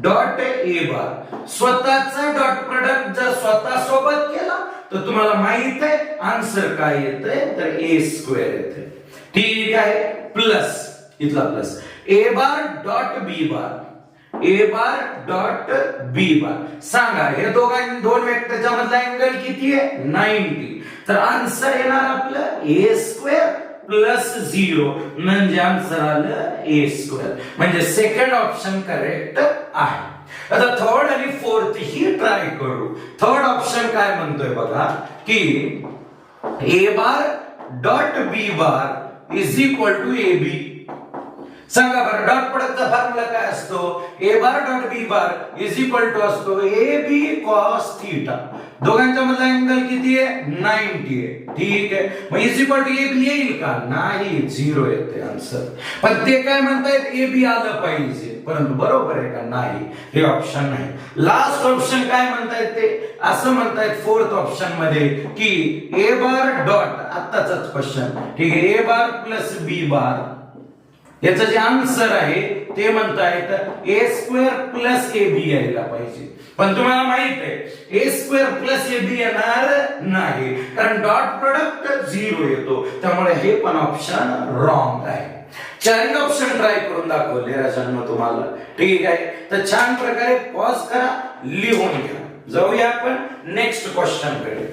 dot a बार, स्वतःचा डॉट प्रोडक्ट जर स्वतः सोबत केला तर तुम्हाला माहित आहे आन्सर काय येतंय, तर ए स्क्वेअर येते. ठीक आहे. प्लस इथला plus A bar dot B bar, A bar dot B बार. सांगा हे दोन वेक्टरच्या मधला अँगल किती आहे, 90. तर आन्सर येणार आपलं ए स्क्वेअर प्लस 0, म्हणजे आन्सर आलं ए स्क्वेअर. म्हणजे सेकंड ऑप्शन करेक्ट आहे. आता थर्ड आणि फोर्थ ही ट्राय करू. थर्ड ऑप्शन काय म्हणतोय बघा की ए bar dot B bar is equal to A B. सांगा बरं डॉट प्रोडक्टचा फॉर्म्युला काय असतो, A bar dot B bar is equal to असतो ए बी कॉस थीटा. दोघांच्या मधला अँगल किती आहे, 90 आहे. ठीक आहे. मग is equal to A b येईल का, नाही, 0 येते आन्सर. पण ते काय म्हणतायत ए बी आलं पाहिजे, परंतु बरोबर आहे का, नाही, हे ऑप्शन नाही. लास्ट ऑप्शन काय म्हणतायत ते असं म्हणतायत फोर्थ ऑप्शन मध्ये की ए बार डॉट, आत्ताचाच क्वेश्चन, ठीक आहे, ए बार प्लस बी बार, याचं जे आन्सर आहे ते म्हणतायत ए स्क्वेअर प्लस ए बी यायला पाहिजे. पण तुम्हाला माहित आहे ए स्क्वेअर प्लस ए बी येणार नाही, कारण डॉट प्रोडक्ट 0 येतो. त्यामुळे हे पण ऑप्शन रॉंग आहे. चारही ऑप्शन ट्राय करून दाखवले राजांनो तुम्हाला. ठीक आहे. तर छान प्रकारे पॉज करा, लिहून घ्या. जाऊया आपण नेक्स्ट क्वेश्चन कडे.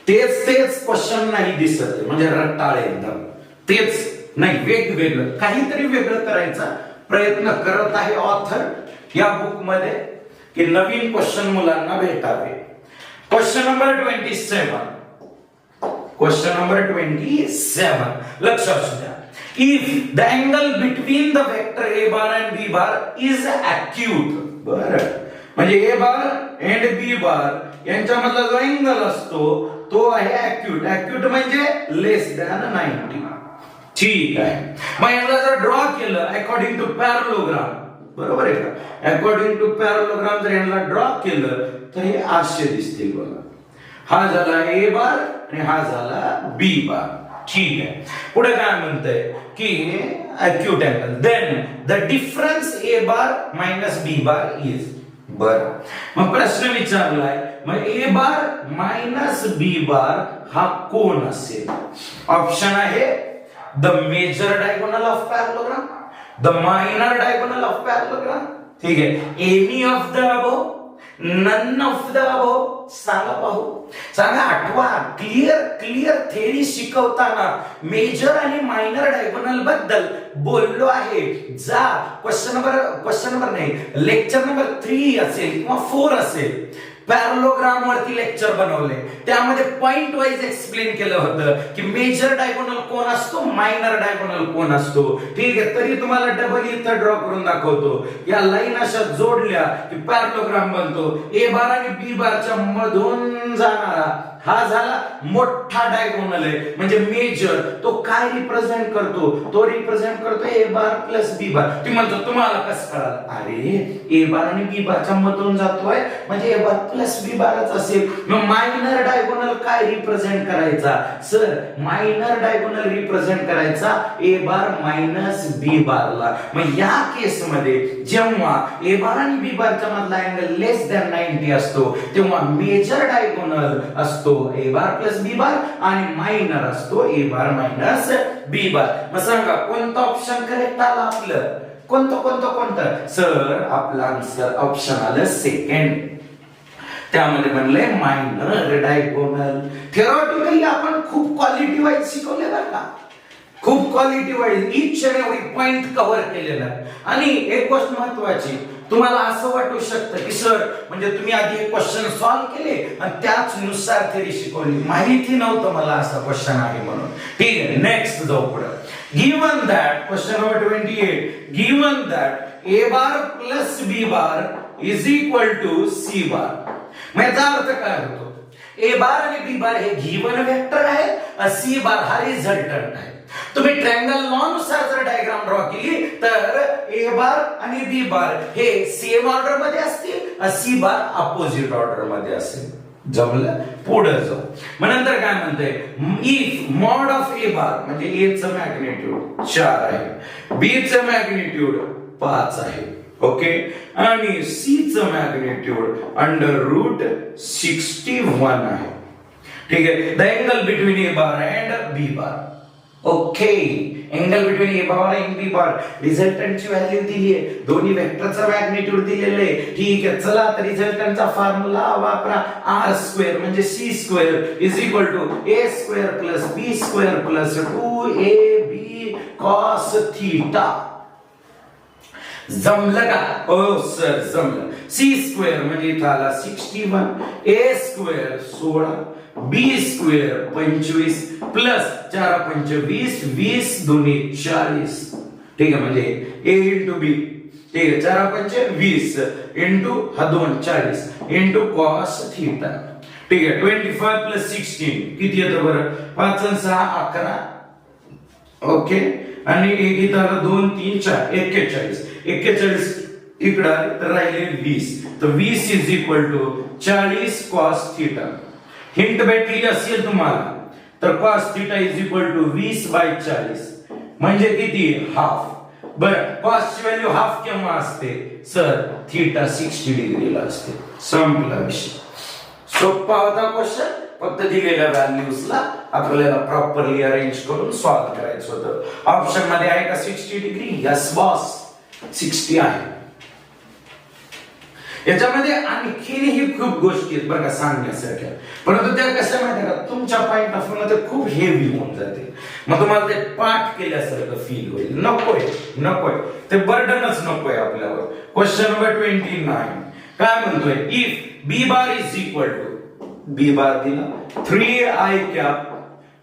तेच क्वेश्चन नाही दिसत, म्हणजे रट्टाळे एकदम तेच नाही, वेगवेगळं काहीतरी वेगळं करायचा प्रयत्न करत आहे ऑथर या बुक मध्ये की नवीन क्वेश्चन मुलांना भेटावे. Question number 27. क्वेश्चन नंबर 27 लक्ष असू द्या. If the angle between the vector a bar and B bar is acute. बरं, म्हणजे ए बार अँड बी बार यांच्यामधला जो अँगल असतो तो आहे ॲक्यूट. ॲक्यूट म्हणजे लेस दॅन 90. ठीक आहे. मग याला जर ड्रॉ केलं अकॉर्डिंग टू पॅरलोग्राम, बरोबर आहे का, अकॉर्डिंग टू पॅरलोग्राम जर याला ड्रॉ केलं तर हे असे दिसतील बघा. हा झाला ए बार आणि हा झाला बी बार. ठीक आहे. पुढे काय म्हणतंय की acute angle, then the difference a bar minus b bar is. बर, मग प्रश्न विचारलाय, मग ए बार मायनस बी बार हा कोण असेल. ऑप्शन आहे the major diagonal of parallelogram, the minor diagonal of parallelogram. ठीक आहे. Any of the above, none of the above. सांगा पाहू, सांगा, आठवा. क्लिअर थेरी शिकवताना मेजर आणि मायनर डायगोनल बद्दल बोललो आहे. जा क्वेश्चन नंबर नाही, लेक्चर नंबर 3 असेल किंवा 4 असेल, पॅरलोग्राम वरती लेक्चर बनवले, त्यामध्ये पॉइंट वाइज एक्सप्लेन केलं होतं की मेजर डायगोनल कोण असतो, मायनर डायगोनल कोण असतो. ठीक आहे. तरी तुम्हाला डबल इथं ड्रॉ करून दाखवतो. या लाईन अशा जोडल्या की पॅरलोग्राम बनतो. ए बार आणि बी बारच्या मधून जाणारा हा झाला मोठा डायगोनल आहे, म्हणजे मेजर. तो काय रिप्रेझेंट करतो, तो रिप्रेझेंट करतो ए बार प्लस बी बार. ती म्हणतो तुम्हाला कसं कळाल, अरे ए बार आणि बी बारच्या मधून जातोय म्हणजे ए बार प्लस बी बारच असेल. मग मायनर डायगोनल काय रिप्रेझेंट करायचा, सर मायनर डायगोनल रिप्रेझेंट करायचा ए बार मायनस बी बारला. मग या केस मध्ये जेव्हा ए बार आणि बी बारच्या मधला अँगल लेस दॅन 90 असतो तेव्हा मेजर डायगोनल असतो A bar plus B bar आणि मायनर असतो ए बार मायनस बी बार. मग सांगा कोणतं ऑप्शन करेक्ट आलं आपलं, कोणतं सर, आपला आन्सर ऑप्शन आलं सेकंड. त्यामध्ये म्हणले मायनर डायगोनल. थिअरॉटिकली आपण खूप क्वालिटी वाईज शिकवले बरं का, खूप quality wise each and every point cover केलेला आहे. आणि एक गोष्ट महत्वाची, तुम्हाला असं वाटू शकतं की सर म्हणजे तुम्ही आधी एक क्वेश्चन सॉल्व्ह केले आणि त्याच नुसार थेरी शिकवली, माहिती नव्हतं मला असा क्वेश्चन आहे म्हणून. ठीक आहे. नेक्स्ट जाऊ पुढे. Given that, question number 28, given that A bar plus B bar is equal to C bar. मग याचा अर्थ काय होतो, ए बार आणि बी बार हे गिवन वेक्टर आहे, सी बार हा रिझल्टंट आहे. तुम्ही ट्रायंगल लॉ नुसार जर डायग्राम ड्रॉ केली तर ए बार आणि बी बार हे सेम ऑर्डर मध्ये असतील, सी बार अपोजिट ऑर्डर मध्ये असेल. जमलं. पुढे जाऊ. मग नंतर काय म्हणते, if mod of a bar म्हणजे ए चं मॅग्निट्यूड 4 आहे, बी चं मॅग्निट्यूड 5 आहे. ओके, आणि सी चं मॅग्निट्यूड √61 आहे. ठीक आहे. The angle between A bar and B bar. Okay, angle between A bar and B bar, रिझल्टंटची व्हॅल्यू दिली आहे, दोन्ही वेक्टरचा मॅग्निट्यूड दिलेलं आहे. ठीक आहे, चला आता रिझल्टंटचा फॉर्म्युला वापरा. आर स्क्वेअर म्हणजे c square is equal to a square plus b square plus 2ab cos theta. जमलं का? ओ सर जमलं. सी स्क्वेअर म्हणजे इथं आला 61, a square 16, b square 25 plus 4 5 20, 20 दुनी 40. ठीक आहे, म्हणजे ए इंटू बी. ठीक आहे, 4 5 20 इंटू हा 2 40 इंटू cos थीटा. ठीक आहे, 25 प्लस 16 किती येतं बरं? 5 आणि 6 11. ओके, आणि एक इथं आलं 2 3 4 41. 41 इकडं तर राहिले 20, तर 20 is equal to 40 cos theta. Hint भेटली असेल तुम्हाला, तर cos theta is equal to 20/40 म्हणजे किती? हाफ. बरं, cos ची व्हॅल्यू हाफ केव्हा असते? सर थीटा 60 डिग्रीला असते. संपला विषय. सोपा होता क्वेश्चन, फक्त दिलेल्या व्हॅल्यूजला आपल्याला प्रॉपरली अरेंज करून सॉल्व्ह करायचं होतं. ऑप्शन मध्ये आहे का 60 डिग्री? यस बॉस, 60 आहे. याच्यामध्ये आणखीही खूप गोष्टी आहेत बरं का सांगण्यासारख्या, परंतु त्या कशा माहिती का, तुमच्या पॉइंट ऑफ व्ह्यू मध्ये खूप हेवी होऊन जाते. मग तुम्हाला ते पाठ केल्यासारखं फील होईल. नकोय नकोय, ते बर्डनच नकोय आपल्यावर. क्वेश्चन नंबर 29 काय म्हणतोय? If b bar is equal to, B bar दिला 3i कॅप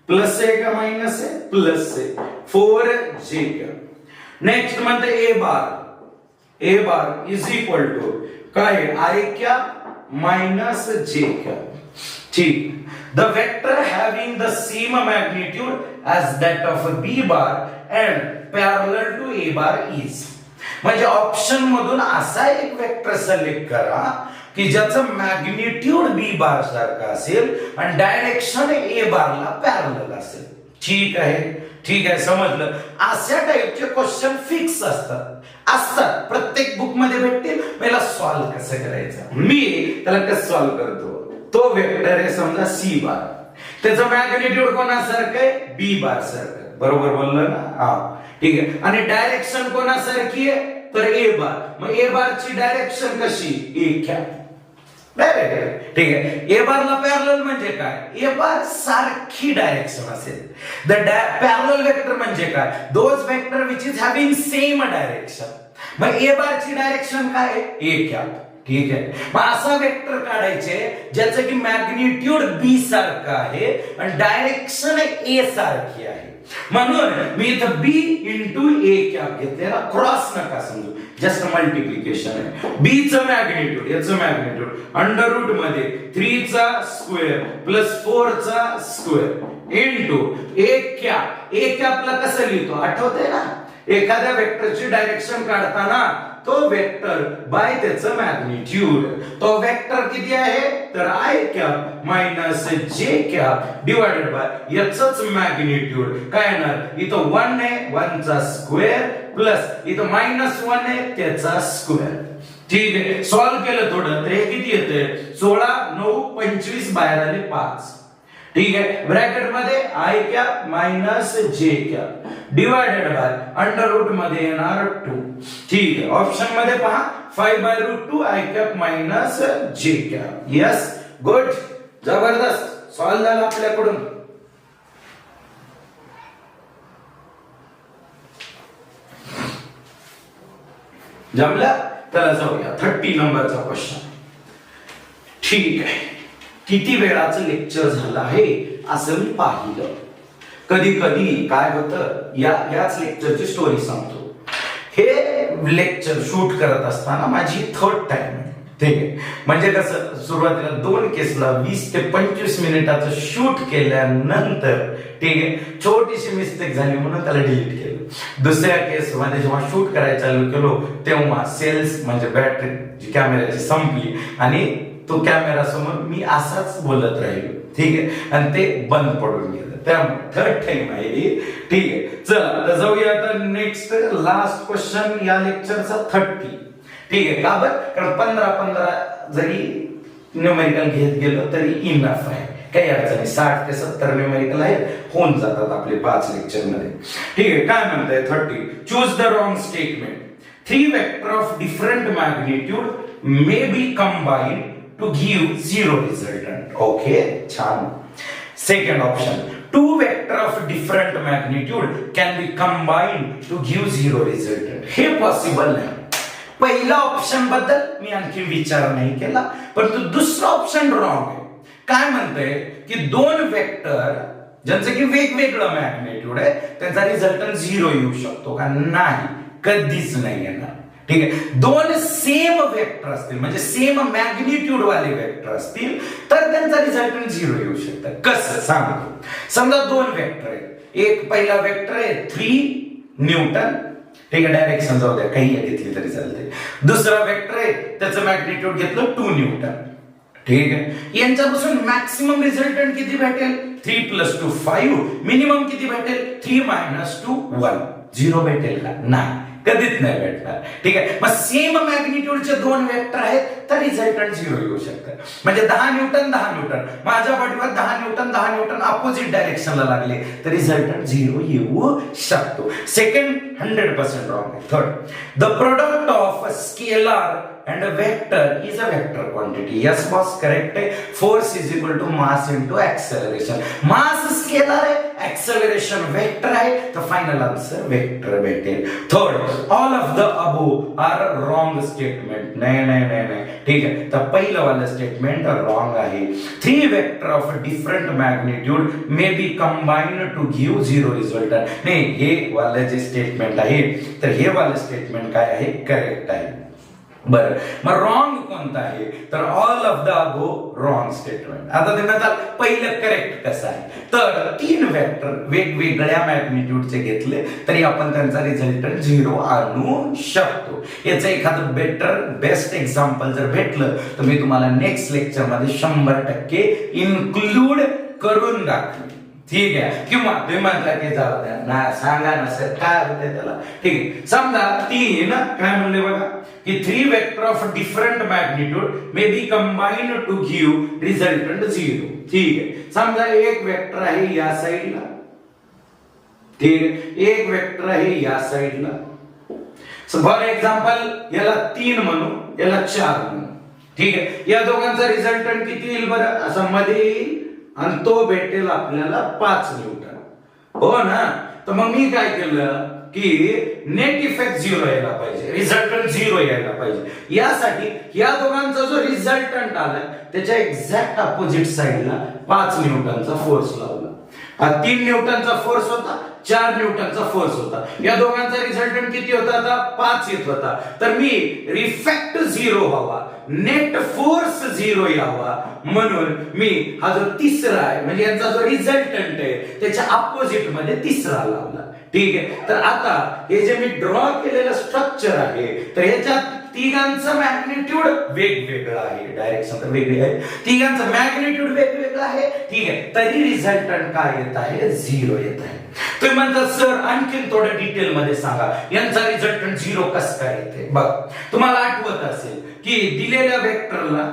प्लस आहे का मायनस आहे? प्लस आहे 4j कॅप. नेक्स्ट म्हणते A bar, A bar is equal to काय? i cap minus j cap. ठीक. The vector having the same magnitude as that of B bar and parallel to A bar is. म्हणजे option मधून असा एक vector select करा की ज्याचं magnitude B bar सारखं असेल आणि डायरेक्शन ए बारला पॅरलल असेल. ठीक आहे, ठीक आहे, समजलं. अशा टाइपचे क्वेश्चन फिक्स असतात प्रत्येक बुक मध्ये भेटतील. मला सॉल्व्ह कसं करायचं, मी त्याला कसं सॉल्व्ह करतो. तो वेक्टर आहे समजा सी बार, त्याचं मॅग्निट्यूड कोणासारखं आहे? बी बार सारखं. बरोबर बोललो ना? हा, ठीक आहे. आणि डायरेक्शन कोणासारखी आहे? तर ए बार. मग ए बारची डायरेक्शन कशी? A cap. ठीक आहे. ए बारला पॅरलल म्हणजे काय? ए बार सारखी डायरेक्शन असेल. द पॅरलल वेक्टर म्हणजे काय? Those vector which is having same direction. मग ए बारची डायरेक्शन काय आहे? A cap. ठीक आहे. मग असा वेक्टर काढायचे ज्याचं की मॅग्निट्यूड बी सारखं आहे आणि डायरेक्शन ए सारखी आहे. म्हणून मी इथं बी इंटू ए कॅप घेतलेला, क्रॉस नका समजू, जस्ट मल्टिप्लिकेशन आहे. बी चं मॅग्निट्यूड, याचं मॅग्निट्यूड अंडर रूट मध्ये 3 चा स्क्वेअर प्लस 4 चा स्क्वेअर इंटू ए कॅप. ए कॅपला कसं लिहितो आठवतंय ना? एखाद्या वेक्टरची डायरेक्शन काढताना तो वेक्टर बाय त्याचं मॅग्निट्यूड. तो वेक्टर किती आहे? तर I cap minus j cap divided bye याचंच मॅग्निट्यूड. काय येणार? इथं 1 आहे, 1 चा स्क्वेअर प्लस इथं -1 आहे, त्याचा स्क्वेअर. ठीक आहे. सॉल्व्ह केलं थोडं तर हे किती येते? 16 9 25 बाहेर आले 5. ठीक आहे. ब्रॅकेट मध्ये i cap minus j cap divided by under root मध्ये येणार 2. ठीक आहे. ऑप्शन मध्ये पहा 5/√2 i cap minus j cap. Yes, good, जबरदस्त. सॉल्व्ह झालं आपल्याकडून. जमलं? त्याला जाऊया 30 नंबरचा क्वेश्चन. ठीक आहे. किती वेळाचं लेक्चर झालं आहे असं मी पाहिलं. कधी कधी काय होतं, याच लेक्चरची स्टोरी सांगतो. हे लेक्चर शूट करत असताना माझी 3rd टाइम आहे. ठीक आहे. म्हणजे कसं, सुरुवातीला 2 केसला 20 ते 25 मिनिटाचं शूट केल्यानंतर ठीक आहे छोटीशी मिस्टेक झाली म्हणून त्याला डिलीट केलं. दुसऱ्या केस मध्ये जेव्हा शूट करायला चालू केलो तेव्हा सेल्स म्हणजे बॅटरी जी कॅमेऱ्याची संपली आणि तो कॅमेरा समोर मी असाच बोलत राहिलो. ठीक आहे. आणि ते बंद पडून गेलं. त्यामुळे 3rd टाइम आहे. ठीक आहे. चला आता जाऊया आता नेक्स्ट लास्ट क्वेश्चन या लेक्चरचा 30. ठीक आहे का बरं, कारण 15 जरी न्यूमेरिकल घेत गेलो तरी इनफ आहे, काही अडचणी 60 ते 70 न्यूमेरिकल आहेत, होऊन जातात आपले 5 लेक्चर मध्ये. ठीक आहे, काय म्हणताय 30 choose the wrong statement. 3 vector of different magnitude may be combined to give 0 resultant. Okay, छान. Second option 2 vector of different magnitude can be combined to give 0 resultant. हे पॉसिबल नाही. पहिला ऑप्शन बद्दल मी आणखी विचार नाही केला, परंतु दुसरा ऑप्शन रॉंग आहे. काय म्हणतंय की 2 वेक्टर ज्यांचं की वेगवेगळं मॅग्निट्यूड आहे त्यांचा रिझल्टंट 0 येऊ शकतो का? नाही, कधीच नाही येणार. ठीक आहे, 2 सेम वेक्टर असतील म्हणजे सेम मॅग्निट्यूड वाले वेक्टर असतील तर त्यांचा रिझल्टंट 0 येऊ शकतं. कसं सांगतो. समजा 2 वेक्टर आहेत, एक पहिला वेक्टर आहे 3 न्यूटन, ठीक आहे, डायरेक्शन जाऊ द्या, काही घेतली तरी चालते. दुसरा वेक्टर आहे त्याचं मॅग्निट्यूड घेतलं 2 न्यूटन. ठीक आहे, यांच्यापासून मॅक्सिमम रिझल्टंट किती भेटेल? 3 + 2 5. मिनिमम किती भेटेल? 3 - 2 1. 0 भेटेल का? नाही, कधीच नाही भेटणार. ठीक आहे, मग सेम मॅग्निट्यूडचे 2 वेक्टर आहेत तर रिझल्टंट 0 येऊ शकतं. म्हणजे 10 न्यूटन 10 न्यूटन, माझ्या पाठीवर 10 न्यूटन 10 न्यूटन अपोजिट डायरेक्शनला लागले तर रिझल्टंट 0 येऊ शकतो. सेकंड 100% रॉंग आहे. Third, the product of scalar and a vector is a vector quantity. Yes boss, correct है. Force is equal to mass into acceleration. Mass scalar है, acceleration vector है, तो final answer vector भेटेल. Third, all of the above are wrong statement. नहीं, ठीक है, तो पहिलं वाला statement wrong आहे. 3 vector of different magnitude may be combined to give 0 result. नाही, हे वाला जे statement आहे तर हे वाला statement काय आहे? करेक्ट आहे. बरं, मग रॉंग कोणता आहे? तर all of the above wrong statement. आता तुम्ही पहिलं करेक्ट कसं आहे? तर 3 वेक्टर वेगवेगळ्या मॅग्निट्यूडचे घेतले तरी आपण त्यांचा रिझल्टंट 0 आणू शकतो. याचं एखादं बेस्ट एक्झाम्पल जर भेटलं तर मी तुम्हाला नेक्स्ट लेक्चर मध्ये 100% इन्क्लूड करून दाखवेन. ठीक आहे, किंवा तुम्ही म्हणता की जाऊ द्या ना, सांगा ना सर काय होते त्याला. ठीक आहे, समजा 3 काय म्हणले बघा की 3 vector of different magnitude may be combined to give resultant 0. ठीक आहे, समजा एक वेक्टर आहे या साईडला, ठीक आहे, एक वेक्टर आहे या साईडला. फॉर एक्झाम्पल याला 3 म्हणू, याला 4 म्हणू. ठीक आहे, या दोघांचा रिझल्टंट किती येईल बरं? असं मध्ये येईल आणि तो भेटेल आपल्याला 5 न्यूटन. हो ना, तर मग मी काय केलं की नेट इफेक्ट 0 यायला पाहिजे, रिझल्टंट 0 यायला पाहिजे. यासाठी या दोघांचा जो रिझल्टंट आला त्याच्या एक्झॅक्ट अपोजिट साइडला 5 न्यूटनचा फोर्स लावला. हा 3 न्यूटनचा फोर्स होता, 4 न्यूटनचा फोर्स होता. या दोघांचा रिझल्टंट किती होता? आता 5 येत होता. तर मी रिफेक्ट 0 व्हावा, नेट फोर्स 0 यावा म्हणून मी हा जो तिसरा आहे म्हणजे यांचा जो रिझल्टंट आहे त्याच्या अपोजिट मध्ये तिसरा लावला. ठीक आहे, तर आता हे जे मी ड्रॉ केलेलं स्ट्रक्चर आहे तर ह्याच्यात तिघांचं मॅग्निट्यूड वेगवेगळं आहे, डायरेक्शन तर वेगळी आहे, तिघांचं मॅग्निट्यूड वेगवेगळं आहे. ठीक आहे, तरी रिझल्टंट काय येत आहे? 0 येत आहे. तुम्ही म्हणता सर आणखीन थोडं डिटेल मध्ये सांगा यांचा रिझल्टंट 0 कसं काय येते. बघ, तुम्हाला आठवत असेल की दिलेल्या वेक्टरला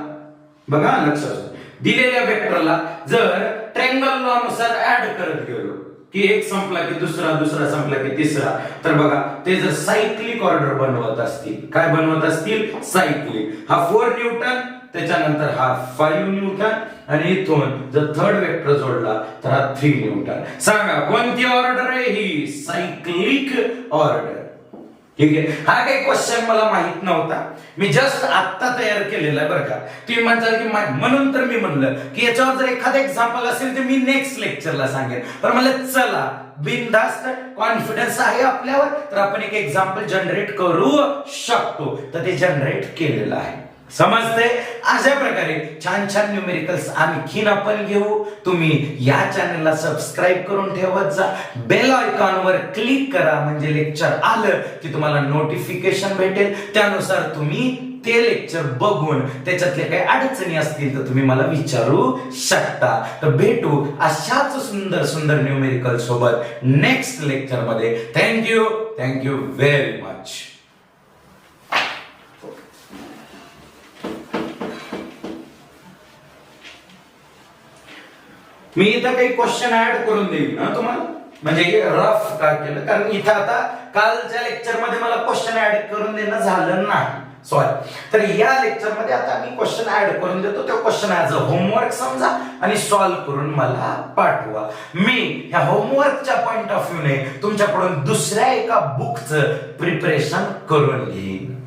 बघा, लक्षात दिलेल्या वेक्टरला जर ट्रायंगल लॉ नुसार ऍड करत गेलो की एक संपला की दुसरा, दुसरा संपला की तिसरा, तर बघा ते जर सायक्लिक ऑर्डर बनवत असतील, काय बनवत असतील? सायक्लिक. हा 4 न्यूटन, त्याच्यानंतर हा 5 न्यूटन आणि इथून जर थर्ड वेक्टर जोडला तर हा 3 न्यूटन. सांगा कोणती ऑर्डर आहे ही? Cyclic order. ठीक आहे, हा काही क्वेश्चन मला माहित नव्हता, मी जस्ट आता तयार केलेला आहे बरं का. तुम्ही म्हणताल की म्हणून तर मी म्हणलं की याच्यावर जर एखादा एक्झाम्पल असेल तर मी नेक्स्ट लेक्चरला सांगेन. पण मला चला बिनधास्त कॉन्फिडन्स आहे आपल्यावर, तर आपण एक एक्झाम्पल जनरेट करू शकतो. तर ते जनरेट केलेलं आहे. समजते? अशा प्रकारे छान छान न्यूमेरिकल्स आणखीन आपण घेऊ. तुम्ही या चॅनलला सबस्क्राईब करून ठेवत जा, बेल आयकॉनवर क्लिक करा म्हणजे लेक्चर आलं की तुम्हाला नोटिफिकेशन भेटेल. त्यानुसार तुम्ही ते लेक्चर बघून त्याच्यातले काही अडचणी असतील तर तुम्ही मला विचारू शकता. तर भेटू अशाच सुंदर सुंदर न्यूमेरिकल सोबत नेक्स्ट लेक्चर मध्ये. Thank you very much. मी इथं काही क्वेश्चन ऍड करून देईन ना तुम्हाला, म्हणजे रफ का केलं, कारण इथं आता कालच्या लेक्चर मध्ये मला क्वेश्चन ऍड करून देणं झालं नाही, सॉरी. तर या लेक्चर मध्ये आता मी क्वेश्चन ऍड करून देतो, तो क्वेश्चन ऍज अ होमवर्क समजा आणि सॉल्व्ह करून मला पाठवा. मी ह्या होमवर्कच्या पॉइंट ऑफ व्ह्यूने तुमच्याकडून दुसऱ्या एका बुकचं प्रिपरेशन करून घेईन.